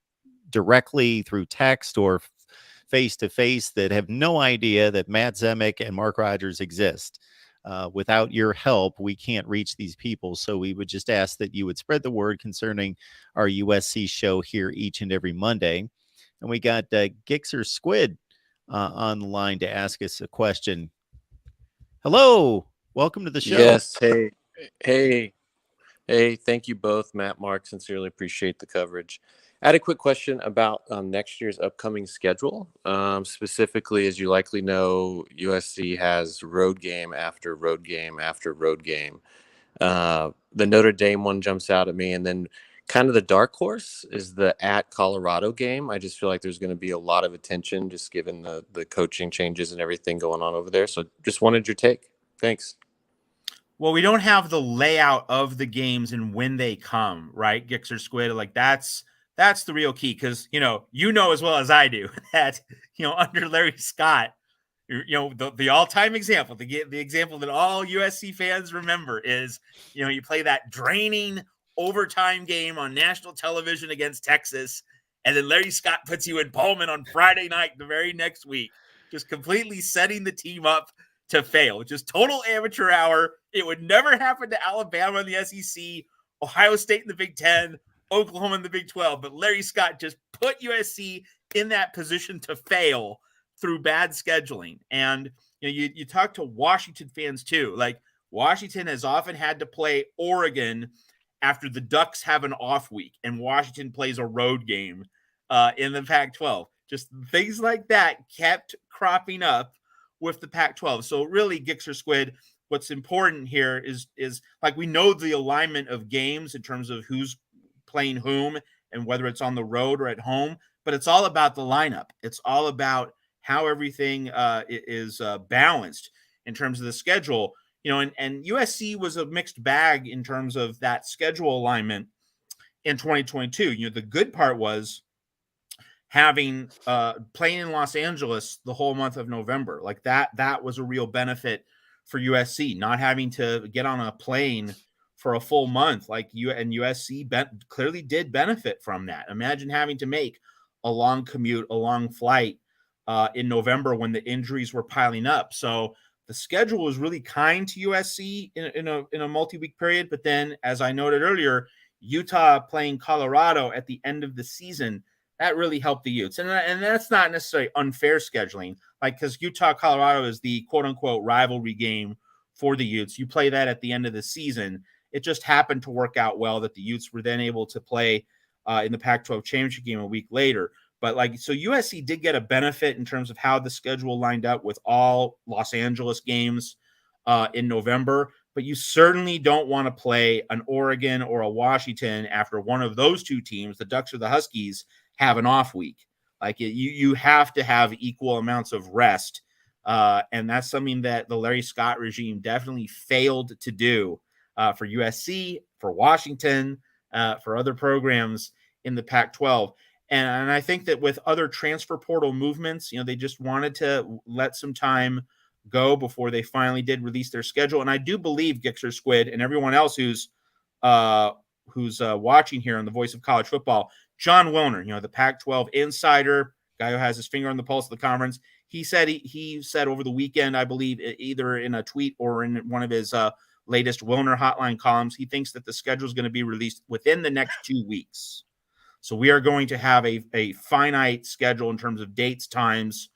directly through text or face to face, that have no idea that Matt Zemek and Mark Rogers exist. Without your help, we can't reach these people. So we would just ask that you would spread the word concerning our USC show here each and every Monday. And we got Gixer Squid on the line to ask us a question. Hello, welcome to the show. Yes, hey. Thank you both, Matt, Mark. Sincerely appreciate the coverage. I had a quick question about next year's upcoming schedule. Specifically, as you likely know, USC has road game after road game after road game. The Notre Dame one jumps out at me, and then kind of the dark horse is the at Colorado game. I just feel like there's going to be a lot of attention just given the coaching changes and everything going on over there. So just wanted your take. Thanks. Well, we don't have the layout of the games and when they come, right? Gixer Squid, like that's the real key, because you know as well as I do that under Larry Scott, the all-time example, the example that all USC fans remember is you play that draining overtime game on national television against Texas, and then Larry Scott puts you in Pullman on Friday night the very next week, just completely setting the team up to fail. Just total amateur hour. It would never happen to Alabama in the SEC, Ohio State in the Big Ten, Oklahoma in the Big 12. But Larry Scott just put USC in that position to fail through bad scheduling. And you talk to Washington fans too. Like, Washington has often had to play Oregon after the Ducks have an off week, and Washington plays a road game in the Pac-12. Just things like that kept cropping up with the Pac-12. So really, Gixer Squid, what's important here is like, we know the alignment of games in terms of who's playing whom and whether it's on the road or at home, but it's all about the lineup. It's all about how everything is balanced in terms of the schedule. And USC was a mixed bag in terms of that schedule alignment in 2022. The good part was having playing in Los Angeles the whole month of November. Like that was a real benefit for USC, not having to get on a plane for a full month. Like USC clearly did benefit from that. Imagine having to make a long commute, a long flight in November when the injuries were piling up. So the schedule was really kind to USC in a multi-week period. But then, as I noted earlier, Utah playing Colorado at the end of the season, that really helped the Utes. And that's not necessarily unfair scheduling, like, because Utah, Colorado is the quote unquote rivalry game for the Utes. You play that at the end of the season. It just happened to work out well that the Utes were then able to play in the Pac-12 championship game a week later. But so USC did get a benefit in terms of how the schedule lined up with all Los Angeles games in November. But you certainly don't want to play an Oregon or a Washington after one of those two teams, the Ducks or the Huskies, have an off week. Like, you have to have equal amounts of rest. And that's something that the Larry Scott regime definitely failed to do for USC, for Washington, for other programs in the Pac-12. And I think that with other transfer portal movements, they just wanted to let some time go before they finally did release their schedule. And I do believe, Gixer Squid and everyone else who's watching here on the Voice of College Football, John Wilner, the Pac-12 insider, guy who has his finger on the pulse of the conference, he said over the weekend, I believe, either in a tweet or in one of his latest Wilner Hotline columns, he thinks that the schedule is going to be released within the next 2 weeks. So we are going to have a finite schedule in terms of dates, times,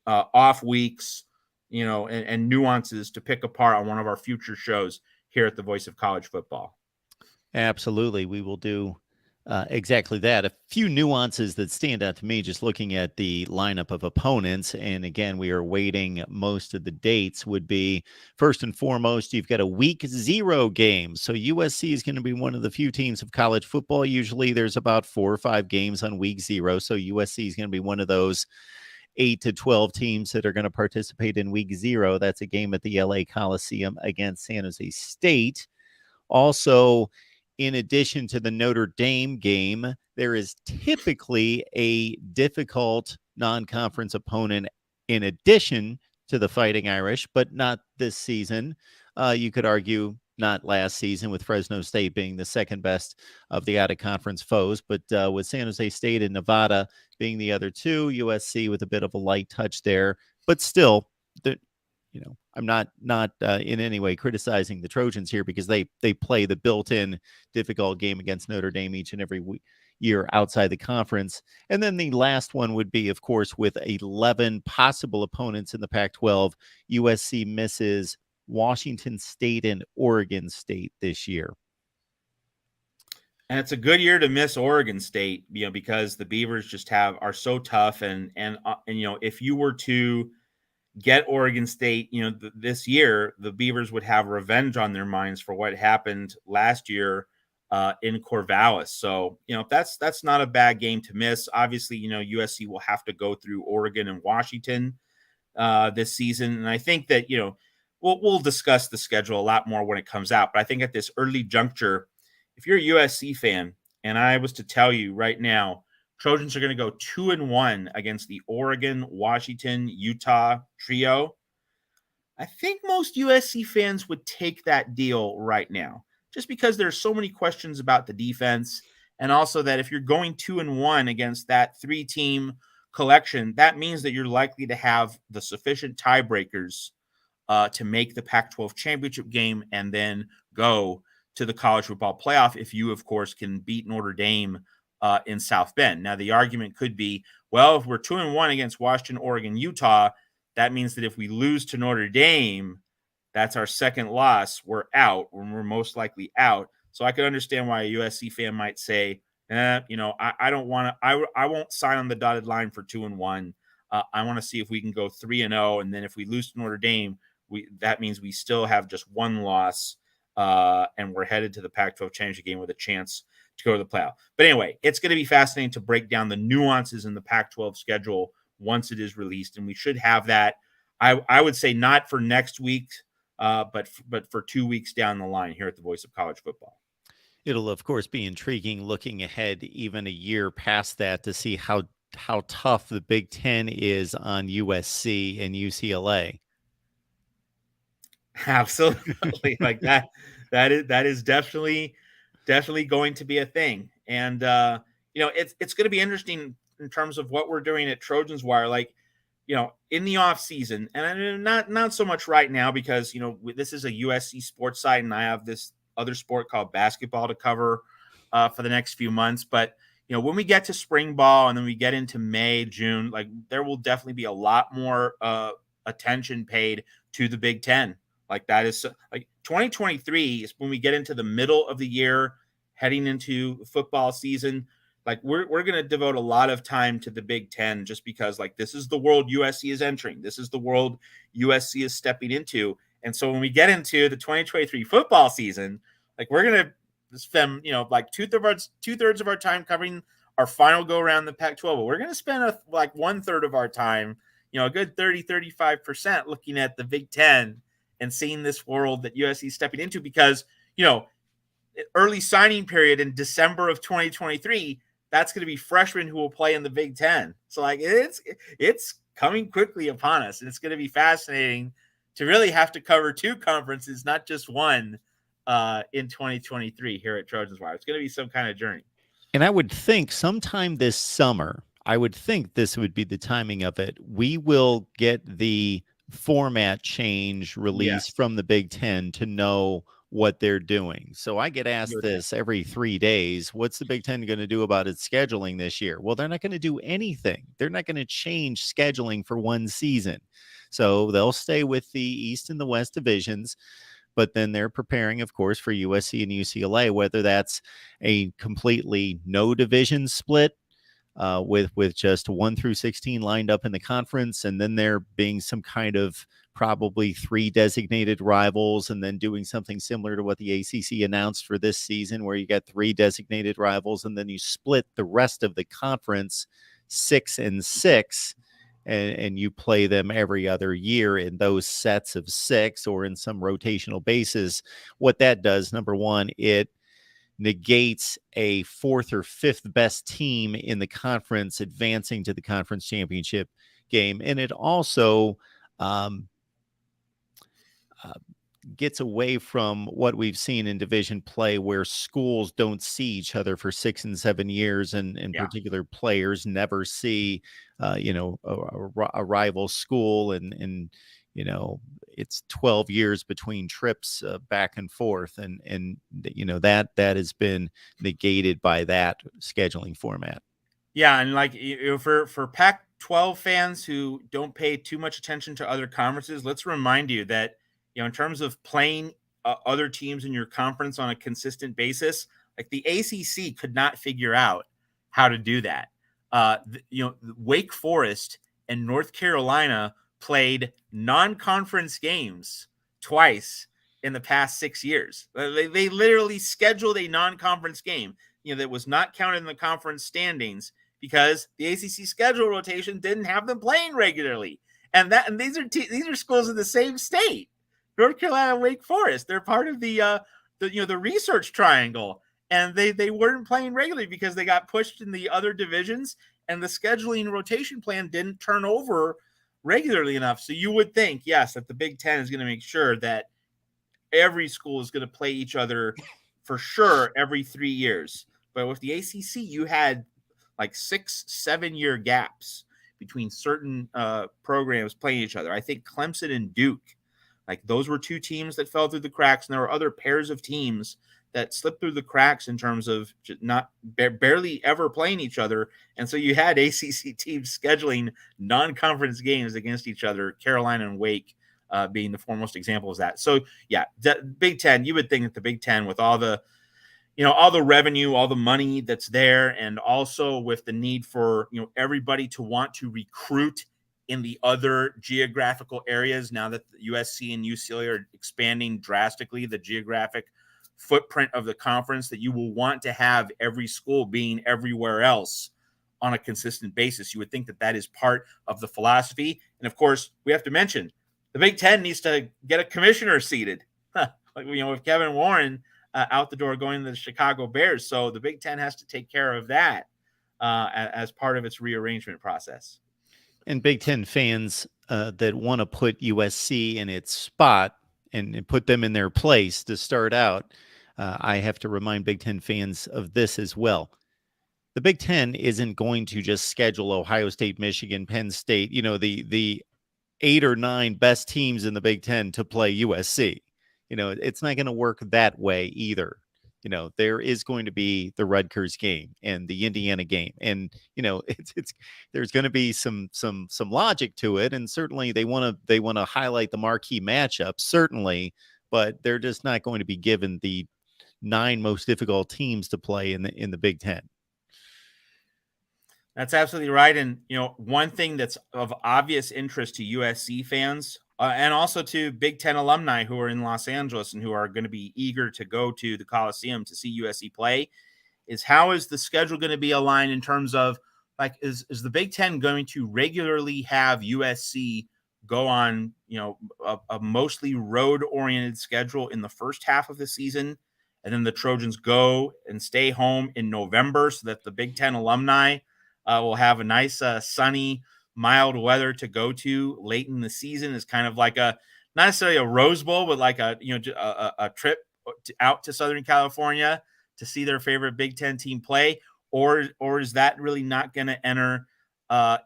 off weeks, and nuances to pick apart on one of our future shows here at the Voice of College Football. Absolutely. We will do exactly that. A few nuances that stand out to me just looking at the lineup of opponents. And again, we are waiting most of the dates would be, first and foremost, you've got a week 0 game. So USC is going to be one of the few teams of college football. Usually there's about 4 or 5 games on week 0. So USC is going to be one of those. 8 to 12 teams that are going to participate in week 0. That's a game at the LA Coliseum against San Jose State. Also, in addition to the Notre Dame game, there is typically a difficult non-conference opponent in addition to the Fighting Irish, but not this season. You could argue not last season, with Fresno State being the second best of the out-of-conference foes, but with San Jose State and Nevada being the other two, USC with a bit of a light touch there, but still, I'm not in any way criticizing the Trojans here, because they play the built-in difficult game against Notre Dame each and every year outside the conference. And then the last one would be, of course, with 11 possible opponents in the Pac-12, USC misses Washington State and Oregon State this year. And it's a good year to miss Oregon State, because the Beavers just are so tough. And if you were to get Oregon State, this year, the Beavers would have revenge on their minds for what happened last year in Corvallis. So, that's not a bad game to miss. Obviously, USC will have to go through Oregon and Washington this season. And I think that, we'll discuss the schedule a lot more when it comes out. But I think at this early juncture, if you're a USC fan, and I was to tell you right now, Trojans are going to go 2-1 against the Oregon, Washington, Utah trio, I think most USC fans would take that deal right now, just because there's so many questions about the defense. And also that if you're going 2-1 against that 3-team collection, that means that you're likely to have the sufficient tiebreakers to make the Pac-12 championship game and then go to the college football playoff if you, of course, can beat Notre Dame in South Bend. Now, the argument could be, well, if we're 2-1 against Washington, Oregon, Utah, that means that if we lose to Notre Dame, that's our second loss. We're out, when we're most likely out. So I could understand why a USC fan might say, I don't want to, I won't sign on the dotted line for 2-1. I want to see if we can go 3-0. And then if we lose to Notre Dame, that means we still have just one loss, and we're headed to the Pac-12 championship game with a chance to go to the playoff. But anyway, it's going to be fascinating to break down the nuances in the Pac-12 schedule once it is released, and we should have that. I would say not for next week, but for 2 weeks down the line here at the Voice of College Football. It'll, of course, be intriguing looking ahead even a year past that to see how tough the Big Ten is on USC and UCLA. Absolutely. Like that is definitely going to be a thing. And it's going to be interesting in terms of what we're doing at Trojans Wire, like, in the off season, and not so much right now, because this is a USC sports site and I have this other sport called basketball to cover for the next few months. But when we get to spring ball and then we get into May, June, like, there will definitely be a lot more attention paid to the Big Ten. Like, that is like 2023 is when we get into the middle of the year, heading into football season. Like, we're going to devote a lot of time to the Big Ten, just because, like, this is the world USC is entering. This is the world USC is stepping into. And so when we get into the 2023 football season, like, we're going to spend, like two-thirds of our time covering our final go around the Pac-12. But we're going to spend like 1/3 of our time, a good 35% looking at the Big Ten and seeing this world that USC is stepping into, because, early signing period in December of 2023, that's going to be freshmen who will play in the Big Ten. So, like, it's coming quickly upon us, and it's going to be fascinating to really have to cover 2 conferences, not just one, in 2023 here at Trojans Wire. It's going to be some kind of journey. And I would think sometime this summer, I would think this would be the timing of it, we will get the format change released from the Big Ten to know what they're doing. So I get asked this every 3 days. What's the Big Ten going to do about its scheduling this year? Well, they're not going to do anything. They're not going to change scheduling for one season. So they'll stay with the East and the West divisions, but then they're preparing, of course, for USC and UCLA, whether that's a completely no division split, with just 1 through 16 lined up in the conference, and then there being some kind of probably 3 designated rivals, and then doing something similar to what the ACC announced for this season, where you got 3 designated rivals, and then you split the rest of the conference 6 and 6, and you play them every other year in those sets of 6 or in some rotational basis, what that does, number one, it negates a 4th or 5th best team in the conference advancing to the conference championship game. And it also um, uh, gets away from what we've seen in division play where schools don't see each other for 6 and 7 years, and in particular players never see a rival school, and it's 12 years between trips back and forth, and that has been negated by that scheduling format. Yeah, and like for Pac-12 fans who don't pay too much attention to other conferences, let's remind you that in terms of playing other teams in your conference on a consistent basis, like the ACC could not figure out how to do that. Wake Forest and North Carolina played non-conference games twice in the past 6 years. They literally scheduled a non-conference game, that was not counted in the conference standings, because the ACC schedule rotation didn't have them playing regularly. And these are schools in the same state. North Carolina and Wake Forest, they're part of the research triangle, and they weren't playing regularly because they got pushed in the other divisions, and the scheduling rotation plan didn't turn over regularly enough. So you would think, yes, that the Big Ten is going to make sure that every school is going to play each other for sure every 3 years. But with the ACC, you had like 6-7 year gaps between certain programs playing each other. I think Clemson and Duke, like those were 2 teams that fell through the cracks, and there were other pairs of teams that slipped through the cracks in terms of not barely ever playing each other. And so you had ACC teams scheduling non-conference games against each other, Carolina and Wake being the foremost example of that. So yeah, the Big Ten, you would think that the Big Ten, with all the revenue, all the money that's there, and also with the need for, everybody to want to recruit in the other geographical areas, now that the USC and UCLA are expanding drastically the geographic footprint of the conference, that you will want to have every school being everywhere else on a consistent basis. You would think that that is part of the philosophy. And of course, we have to mention the Big Ten needs to get a commissioner seated. With Kevin Warren out the door going to the Chicago Bears. So the Big Ten has to take care of that as part of its rearrangement process. And Big Ten fans that want to put USC in its spot and put them in their place to start out, I have to remind Big Ten fans of this as well. The Big Ten isn't going to just schedule Ohio State, Michigan, Penn State, the 8 or 9 best teams in the Big Ten to play USC. It's not going to work that way either. There is going to be the Rutgers game and the Indiana game, and there's going to be some logic to it, and certainly they want to highlight the marquee matchup, certainly, but they're just not going to be given the 9 most difficult teams to play in the Big Ten. That's absolutely right. And, one thing that's of obvious interest to USC fans and also to Big Ten alumni who are in Los Angeles and who are going to be eager to go to the Coliseum to see USC play is, how is the schedule going to be aligned in terms of, like, is the Big Ten going to regularly have USC go on, a mostly road-oriented schedule in the first half of the season, and then the Trojans go and stay home in November so that the Big Ten alumni will have a nice sunny, mild weather to go to late in the season? Is kind of like not necessarily a Rose Bowl, but like a trip out to Southern California to see their favorite Big Ten team play, or is that really not going to enter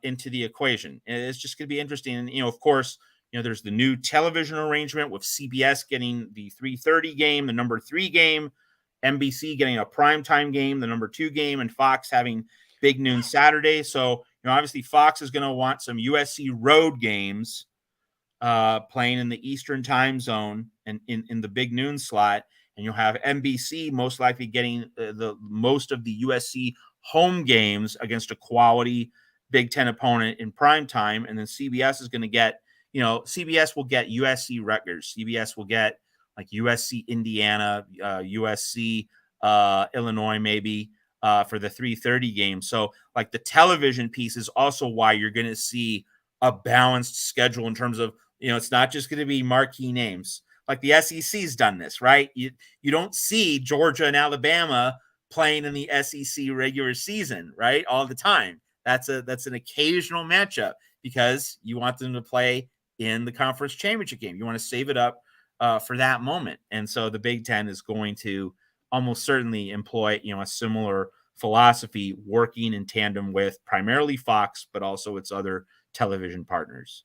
into the equation? And it's just going to be interesting. And of course, there's the new television arrangement with CBS getting the 3:30 game, the number 3 game, NBC getting a primetime game, the number 2 game, and Fox having big noon Saturday. So, obviously Fox is going to want some USC road games playing in the Eastern time zone and in the big noon slot. And you'll have NBC most likely getting the most of the USC home games against a quality Big Ten opponent in prime time. And then CBS is going to get, CBS will get USC Rutgers. CBS will get like USC Indiana, USC Illinois maybe. For the 3:30 game. So like the television piece is also why you're going to see a balanced schedule in terms of, it's not just going to be marquee names. Like the SEC's done this, right? You don't see Georgia and Alabama playing in the SEC regular season, right? All the time. That's an occasional matchup because you want them to play in the conference championship game. You want to save it up for that moment. And so the Big Ten is going to almost certainly employ, a similar philosophy, working in tandem with primarily Fox, but also its other television partners.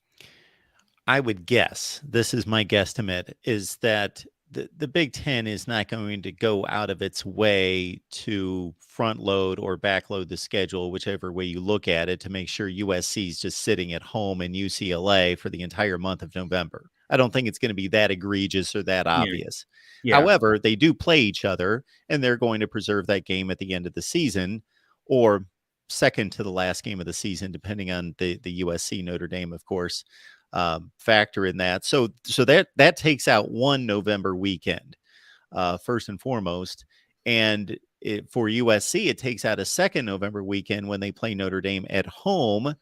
I would guess, this is my guesstimate, is that the Big Ten is not going to go out of its way to front load or back load the schedule, whichever way you look at it, to make sure USC is just sitting at home in UCLA for the entire month of November. I don't think it's going to be that egregious or that obvious. Yeah. However, they do play each other, and they're going to preserve that game at the end of the season, or second to the last game of the season, depending on the USC Notre Dame, of course. Factor in that. So that takes out one November weekend, first and foremost. And for USC, it takes out a second November weekend when they play Notre Dame at home.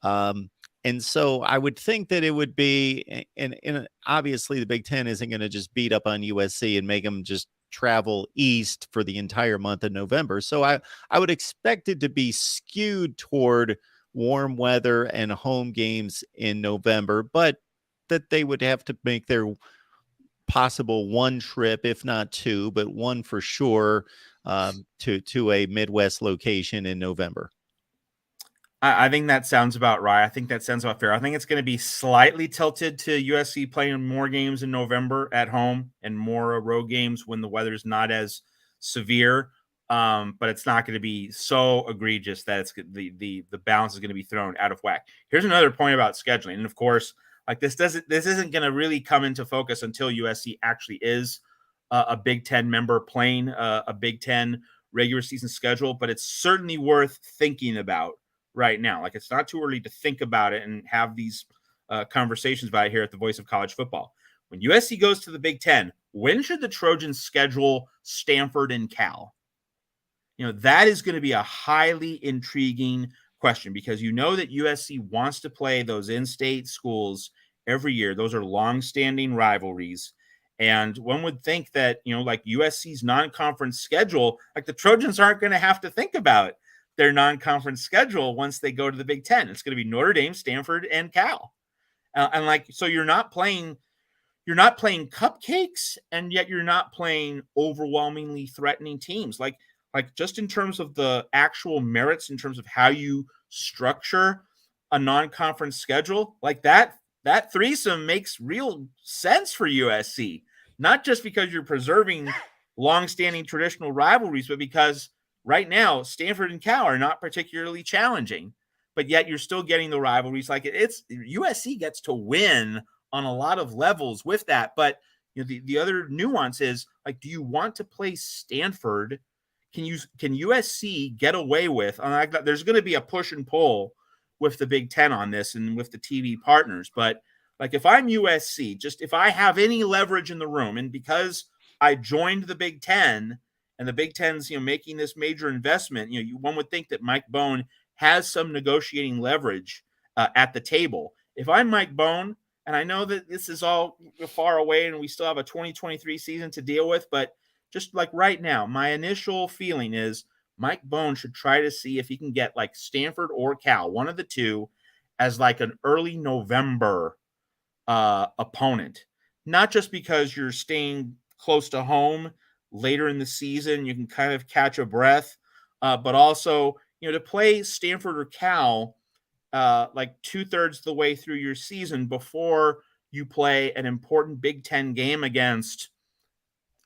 And so I would think that it would be, and obviously the Big Ten isn't going to just beat up on USC and make them just travel east for the entire month of November. So I would expect it to be skewed toward warm weather and home games in November, but that they would have to make their possible one trip, if not two, but one for sure, to a Midwest location in November. I think that sounds about right. I think that sounds about fair. I think it's going to be slightly tilted to USC playing more games in November at home and more road games when the weather's not as severe. But it's not going to be so egregious that it's the balance is going to be thrown out of whack. Here's another point about scheduling, and of course, like this isn't going to really come into focus until USC actually is a Big Ten member playing a Big Ten regular season schedule. But it's certainly worth thinking about right now. Like, it's not too early to think about it and have these conversations about it here at the Voice of College Football. When USC goes to the Big Ten, when should the Trojans schedule Stanford and Cal? That is going to be a highly intriguing question because that USC wants to play those in-state schools every year. Those are long-standing rivalries. And one would think that, like USC's non-conference schedule, like the Trojans aren't going to have to think about their non-conference schedule once they go to the Big Ten. It's going to be Notre Dame, Stanford, and Cal. So you're not playing cupcakes, and yet you're not playing overwhelmingly threatening teams. Like just in terms of the actual merits, in terms of how you structure a non-conference schedule, like that threesome makes real sense for USC, not just because you're preserving long-standing traditional rivalries, but because right now Stanford and Cal are not particularly challenging, but yet you're still getting the rivalries. Like it's USC gets to win on a lot of levels with that. But the other nuance is, like, do you want to play Stanford? Can USC get away with? There's going to be a push and pull with the Big Ten on this and with the TV partners. But like, if I'm USC, just if I have any leverage in the room, and because I joined the Big Ten and the Big Ten's making this major investment, one would think that Mike Bohn has some negotiating leverage at the table. If I'm Mike Bohn, and I know that this is all far away and we still have a 2023 season to deal with, but just like right now, my initial feeling is Mike Bohn should try to see if he can get like Stanford or Cal, one of the two, as like an early November opponent. Not just because you're staying close to home later in the season, you can kind of catch a breath, but also, to play Stanford or Cal like 2/3 of the way through your season before you play an important Big Ten game against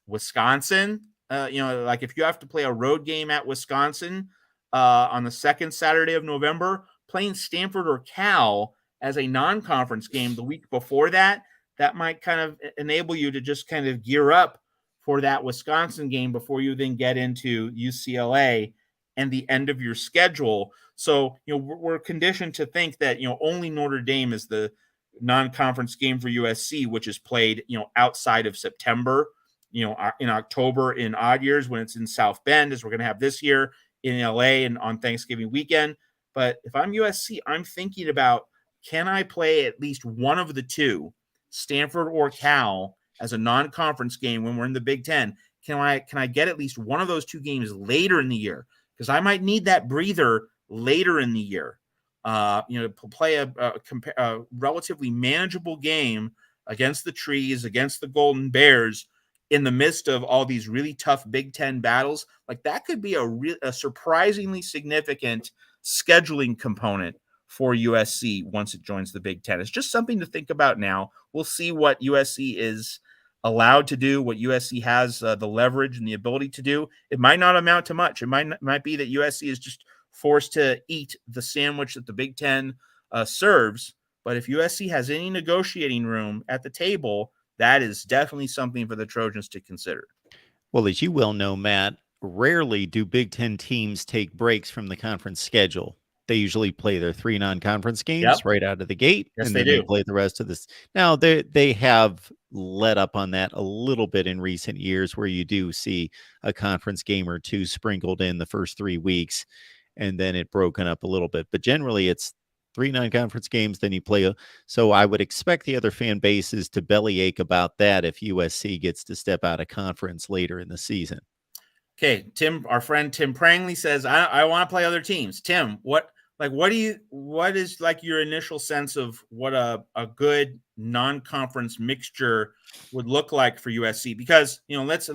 Wisconsin. Like if you have to play a road game at Wisconsin on the second Saturday of November, playing Stanford or Cal as a non-conference game the week before that might kind of enable you to just kind of gear up for that Wisconsin game before you then get into UCLA and the end of your schedule. So, we're conditioned to think that, only Notre Dame is the non-conference game for USC, which is played, outside of September, in October in odd years when it's in South Bend, as we're going to have this year in LA and on Thanksgiving weekend. But if I'm USC, I'm thinking about can I play at least one of the two, Stanford or Cal, as a non-conference game when we're in the Big Ten? Can I get at least one of those two games later in the year? Because I might need that breather later in the year. To play a relatively manageable game against the Trees, against the Golden Bears, in the midst of all these really tough Big Ten battles. Like, that could be a surprisingly significant scheduling component for USC once it joins the Big Ten. It's just something to think about now. We'll see what USC is allowed to do, what USC has the leverage and the ability to do. It might not amount to much. It might be that USC is just forced to eat the sandwich that the Big Ten serves. But if USC has any negotiating room at the table, that is definitely something for the Trojans to consider. Well, as you well know, Matt, rarely do Big Ten teams take breaks from the conference schedule. They usually play their 3 non-conference games right out of the gate, Yes, and they then they do. play the rest of this. Now, they have let up on that a little bit in recent years, where you do see a conference game or two sprinkled in the first 3 weeks, and then it broken up a little bit. But generally, it's 3 non-conference games, then you play. So I would expect the other fan bases to bellyache about that if USC gets to step out of conference later in the season. Okay, Tim, our friend Tim Prangley says, I want to play other teams. Tim, what is like your initial sense of what a good non-conference mixture would look like for USC? Because, let's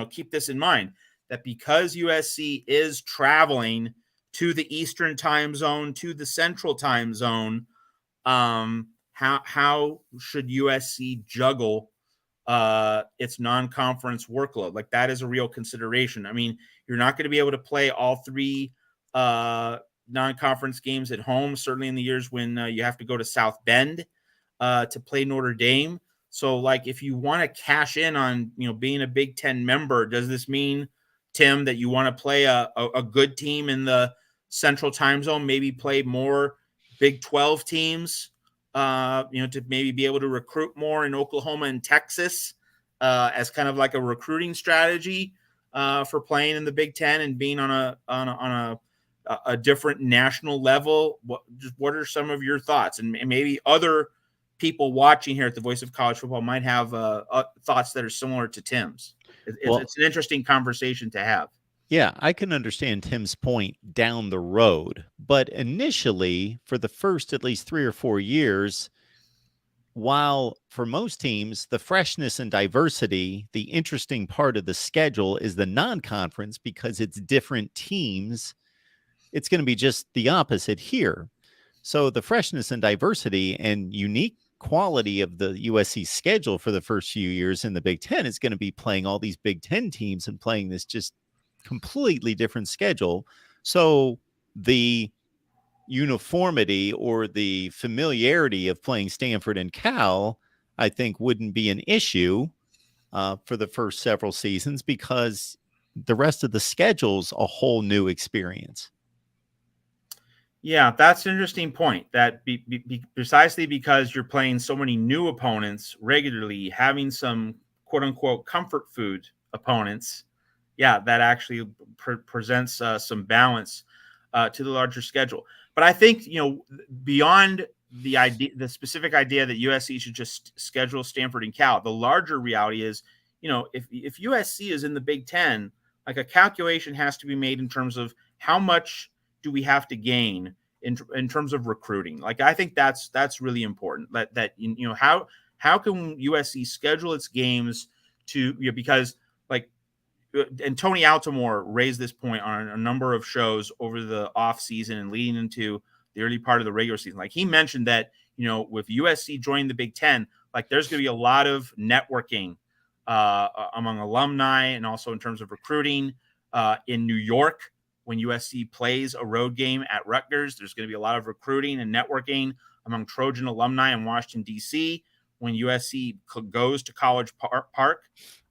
keep this in mind, that because USC is traveling to the Eastern time zone, to the Central time zone, how should USC juggle its non-conference workload? Like, that is a real consideration. I mean, you're not going to be able to play all 3 non-conference games at home, certainly in the years when you have to go to South Bend to play Notre Dame. So, like, if you want to cash in on, being a Big Ten member, does this mean, Tim, that you want to play a good team in the Central time zone, maybe play more Big 12 teams, to maybe be able to recruit more in Oklahoma and Texas as kind of like a recruiting strategy for playing in the Big Ten and being on a different national level? What are some of your thoughts? And maybe other people watching here at the Voice of College Football might have thoughts that are similar to Tim's. It's an interesting conversation to have. Yeah, I can understand Tim's point down the road, but initially, for the first at least 3 or 4 years, while for most teams, the freshness and diversity, the interesting part of the schedule is the non-conference because it's different teams. It's going to be just the opposite here. So the freshness and diversity and unique quality of the USC schedule for the first few years in the Big Ten is going to be playing all these Big Ten teams and playing this just completely different schedule. So the uniformity or the familiarity of playing Stanford and Cal, I think, wouldn't be an issue for the first several seasons because the rest of the schedule's a whole new experience. Yeah, that's an interesting point. That precisely because you're playing so many new opponents regularly, having some quote unquote comfort food opponents, yeah, that actually presents some balance to the larger schedule. But I think, beyond the specific idea that USC should just schedule Stanford and Cal, the larger reality is, if USC is in the Big Ten, like, a calculation has to be made in terms of how much do we have to gain in terms of recruiting. Like, I think that's really important. That how can USC schedule its games to, because, like, and Tony Altomore raised this point on a number of shows over the off season and leading into the early part of the regular season. Like, he mentioned that, with USC joining the Big Ten, like, there's going to be a lot of networking among alumni and also in terms of recruiting in New York. When USC plays a road game at Rutgers, there's going to be a lot of recruiting and networking among Trojan alumni in Washington, D.C. when USC goes to College Park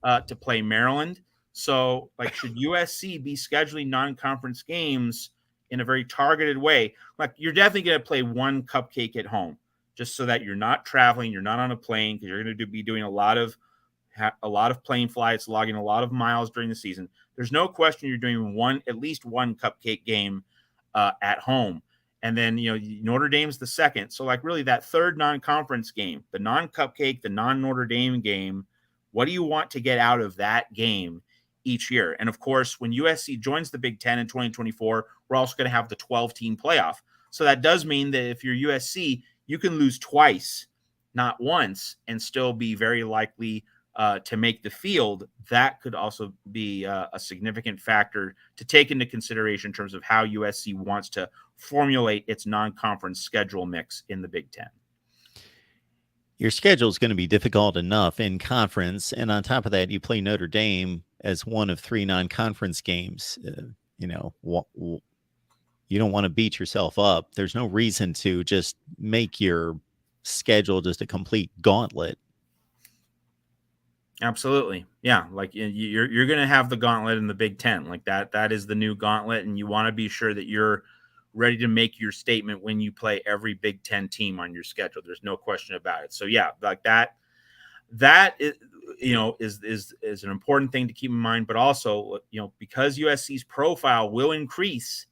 to play Maryland. So, like, should USC be scheduling non-conference games in a very targeted way? Like, you're definitely going to play one cupcake at home just so that you're not traveling, you're not on a plane, because you're going to be doing a lot of plane flights, logging a lot of miles during the season. There's no question you're doing at least one cupcake game at home. And then, Notre Dame's the second. So like really that third non-conference game, the non-cupcake, the non-Notre Dame game, what do you want to get out of that game each year? And of course, when USC joins the Big Ten in 2024, we're also going to have the 12-team playoff. So that does mean that if you're USC, you can lose twice, not once, and still be very likely to make the field. That could also be a significant factor to take into consideration in terms of how USC wants to formulate its non-conference schedule mix in the Big Ten. Your schedule is going to be difficult enough in conference, and on top of that, you play Notre Dame as one of 3 non-conference games. You don't want to beat yourself up. There's no reason to just make your schedule just a complete gauntlet. Absolutely. Yeah. Like you're going to have the gauntlet in the Big Ten. Like that is the new gauntlet. And you want to be sure that you're ready to make your statement when you play every Big Ten team on your schedule. There's no question about it. So yeah, like that is, is an important thing to keep in mind, but also, because USC's profile will increase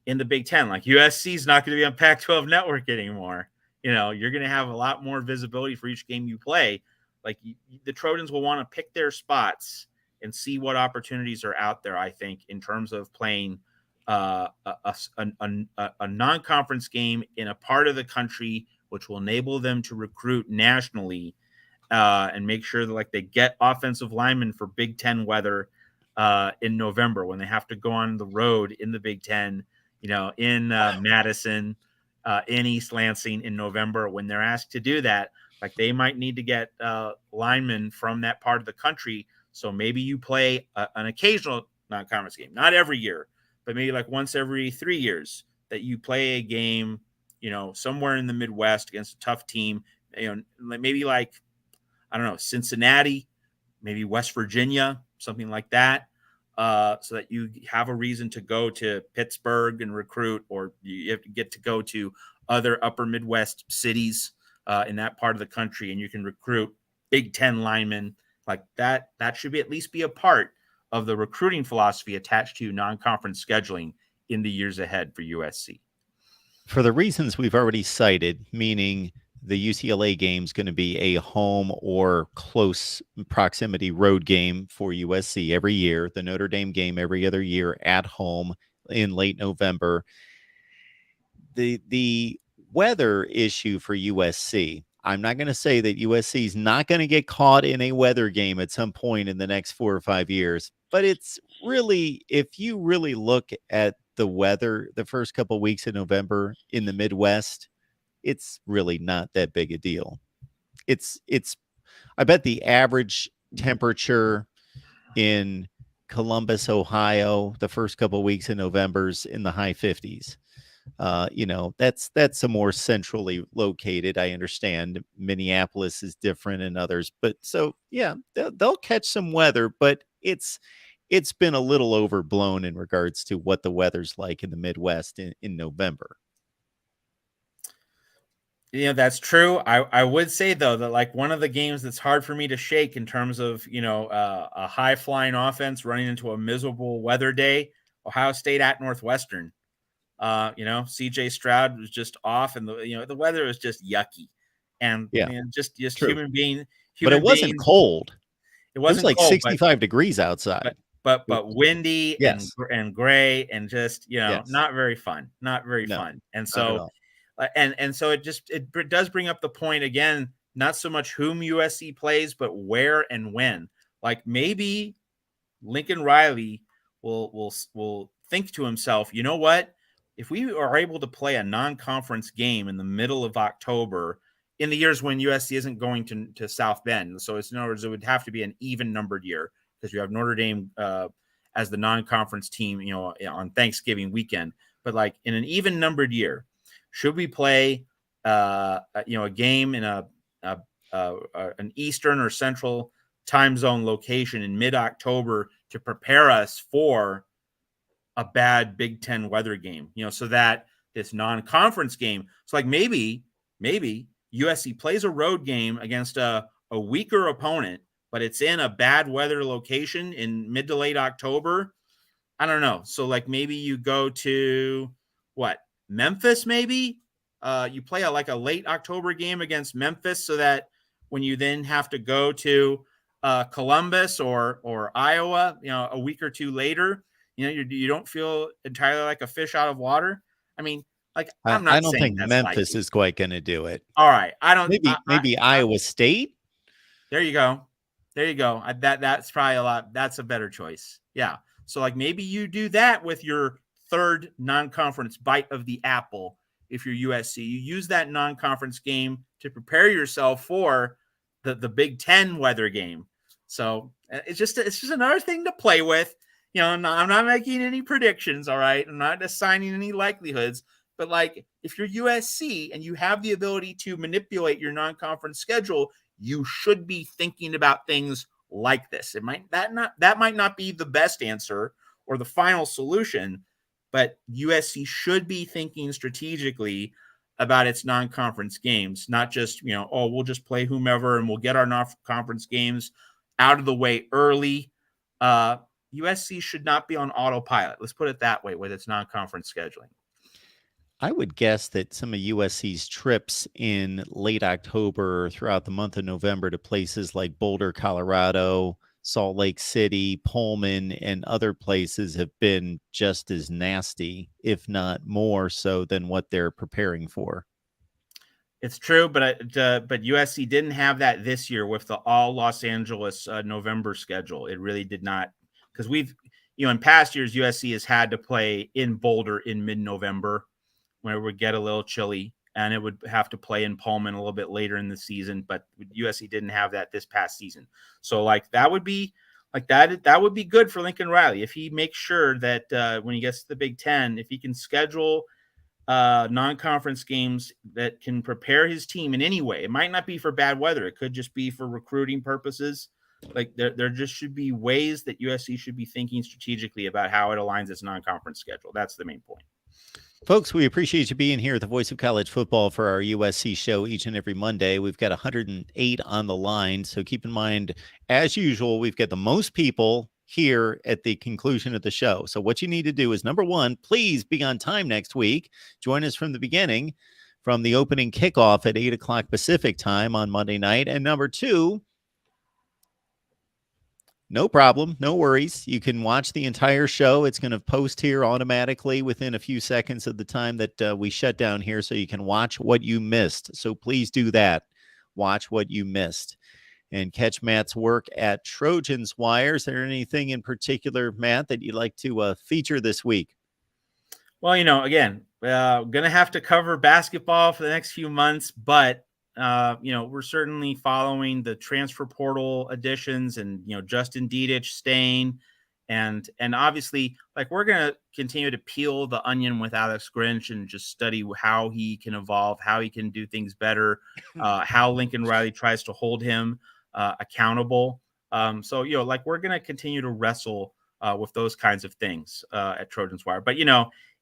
in the Big Ten, like USC is not going to be on Pac-12 network anymore. You're going to have a lot more visibility for each game you play. Like the Trojans will want to pick their spots and see what opportunities are out there, I think, in terms of playing a non-conference game in a part of the country, which will enable them to recruit nationally and make sure that they get offensive linemen for Big Ten weather in November when they have to go on the road in the Big Ten, in Madison, in East Lansing in November. When they're asked to do that, they might need to get linemen from that part of the country. So maybe you play an occasional non-conference game, not every year, but maybe once every 3 years that you play a game, somewhere in the Midwest against a tough team, maybe I don't know, Cincinnati, maybe West Virginia, something like that. So that you have a reason to go to Pittsburgh and recruit, or you have to get to go to other upper Midwest cities in that part of the country, and you can recruit Big Ten linemen like that. That should at least be a part of the recruiting philosophy attached to non-conference scheduling in the years ahead for USC. For the reasons we've already cited, meaning the UCLA game is going to be a home or close proximity road game for USC every year, the Notre Dame game every other year at home in late November. The weather issue for USC, I'm not going to say that USC is not going to get caught in a weather game at some point in the next 4 or 5 years, but it's really, if you really look at the weather the first couple of weeks of November in the Midwest, it's really not that big a deal. It's I bet the average temperature in Columbus, Ohio, the first couple of weeks in November's in the high 50s. That's a more centrally located. I understand Minneapolis is different and others, but so yeah, they'll catch some weather, but it's been a little overblown in regards to what the weather's like in the Midwest in November. That's true. I would say though that one of the games that's hard for me to shake in terms of a high flying offense running into a miserable weather day, Ohio State at Northwestern. CJ Stroud was just off, and the weather was just yucky, and just true. human being. But it wasn't cold. It wasn't like cold, 65 degrees outside. But windy and gray and just not very fun. Not very fun. And so and so it does bring up the point again, not so much whom USC plays, but where and when. Maybe Lincoln Riley will think to himself, you know what? If we are able to play a non-conference game in the middle of October in the years when USC isn't going to South Bend, so in other words, it would have to be an even numbered year because you have Notre Dame as the non-conference team, on Thanksgiving weekend. But in an even numbered year, should we play a game in an Eastern or Central time zone location in mid-October to prepare us for a bad Big Ten weather game, so that this non-conference game, it's maybe USC plays a road game against a weaker opponent, but it's in a bad weather location in mid to late October. I don't know. So maybe you go to Memphis, maybe you play like a late October game against Memphis, so that when you then have to go to Columbus or Iowa, a week or two later, you don't feel entirely like a fish out of water. I mean, like, I'm I not don't saying think that's Memphis likely. is quite going to do it. All right, I don't. Maybe Iowa State. There you go. There you go. That's probably a lot. That's a better choice. Yeah. So like maybe you do that with your third non-conference bite of the apple. If you're USC, you use that non-conference game to prepare yourself for the Big Ten weather game. So it's just another thing to play with. I'm not making any predictions. All right, I'm not assigning any likelihoods. But like, if you're USC and you have the ability to manipulate your non-conference schedule, you should be thinking about things like this. That might not be the best answer or the final solution, but USC should be thinking strategically about its non-conference games, not just, we'll just play whomever and we'll get our non-conference games out of the way early. USC should not be on autopilot. Let's put it that way with its non-conference scheduling. I would guess that some of USC's trips in late October throughout the month of November to places like Boulder, Colorado, Salt Lake City, Pullman, and other places have been just as nasty, if not more so than what they're preparing for. It's true, but USC didn't have that this year with the all Los Angeles November schedule. It really did not, because in past years, USC has had to play in Boulder in mid-November, where it would get a little chilly, and it would have to play in Pullman a little bit later in the season. But USC didn't have that this past season. So like that would be good for Lincoln Riley if he makes sure that when he gets to the Big Ten, if he can schedule non-conference games that can prepare his team in any way. It might not be for bad weather. It could just be for recruiting purposes. Like there just should be ways that USC should be thinking strategically about how it aligns its non-conference schedule. That's the main point. Folks, we appreciate you being here at the Voice of College Football for our USC show each and every Monday. We've got 108 on the line, so keep in mind, as usual, we've got the most people here at the conclusion of the show. So what you need to do is, number one, please be on time next week. Join us from the beginning, from the opening kickoff at 8 o'clock Pacific time on Monday night. And number two, no problem. No worries. You can watch the entire show. It's going to post here automatically within a few seconds of the time that we shut down here, so you can watch what you missed. So please do that. Watch what you missed. And catch Matt's work at Trojans Wire. Is there anything in particular, Matt, that you'd like to feature this week? Well, again, going to have to cover basketball for the next few months, but we're certainly following the transfer portal additions and, Justin Dedich staying. And obviously, like, we're going to continue to peel the onion with Alex Grinch and just study how he can evolve, how he can do things better, how Lincoln Riley tries to hold him accountable. So, we're going to continue to wrestle with those kinds of things at Trojans Wire. But,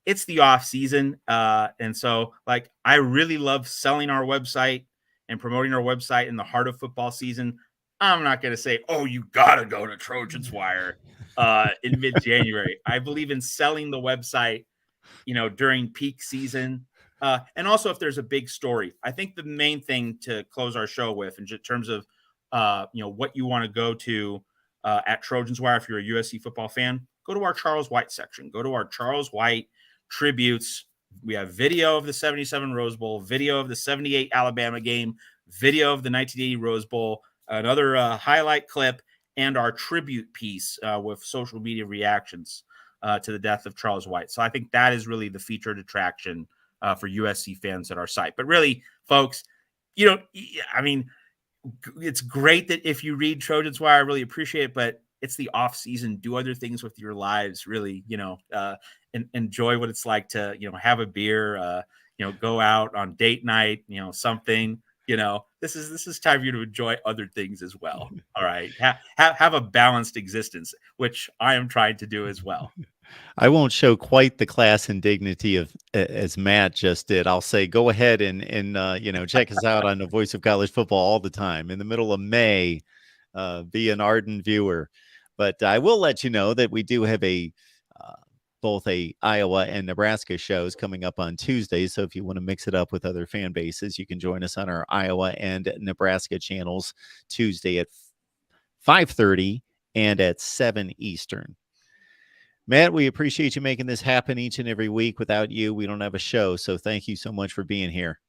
it's the off season. And so, I really love selling our website and promoting our website in the heart of football season. I'm not going to say, oh, you got to go to Trojans Wire in mid-January. I believe in selling the website, during peak season. And also if there's a big story. I think the main thing to close our show with, in terms of, what you want to go to at Trojans Wire, if you're a USC football fan, go to our Charles White section. Go to our Charles White tributes. We have video of the 77 Rose Bowl, video of the 78 Alabama game, video of the 1980 Rose Bowl, another highlight clip, and our tribute piece with social media reactions to the death of Charles White. So I think that is really the featured attraction for USC fans at our site. But really, folks, it's great that if you read Trojans Wire, I really appreciate it, but it's the off season. Do other things with your lives, really, and enjoy what it's like to, have a beer, go out on date night, something, this is time for you to enjoy other things as well. All right. Have a balanced existence, which I am trying to do as well. I won't show quite the class and dignity of as Matt just did. I'll say, go ahead and check us out on the Voice of College Football all the time. In the middle of May, be an ardent viewer. But I will let you know that we do have a both a Iowa and Nebraska shows coming up on Tuesday. So if you want to mix it up with other fan bases, you can join us on our Iowa and Nebraska channels Tuesday at 5:30 and at 7 Eastern. Matt, we appreciate you making this happen each and every week. Without you, we don't have a show. So thank you so much for being here.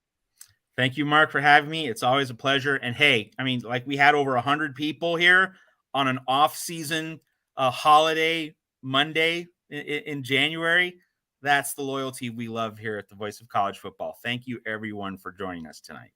Thank you, Mark, for having me. It's always a pleasure. And hey, I mean, like we had over 100 people here on an off-season holiday Monday in January. That's the loyalty we love here at the Voice of College Football. Thank you, everyone, for joining us tonight.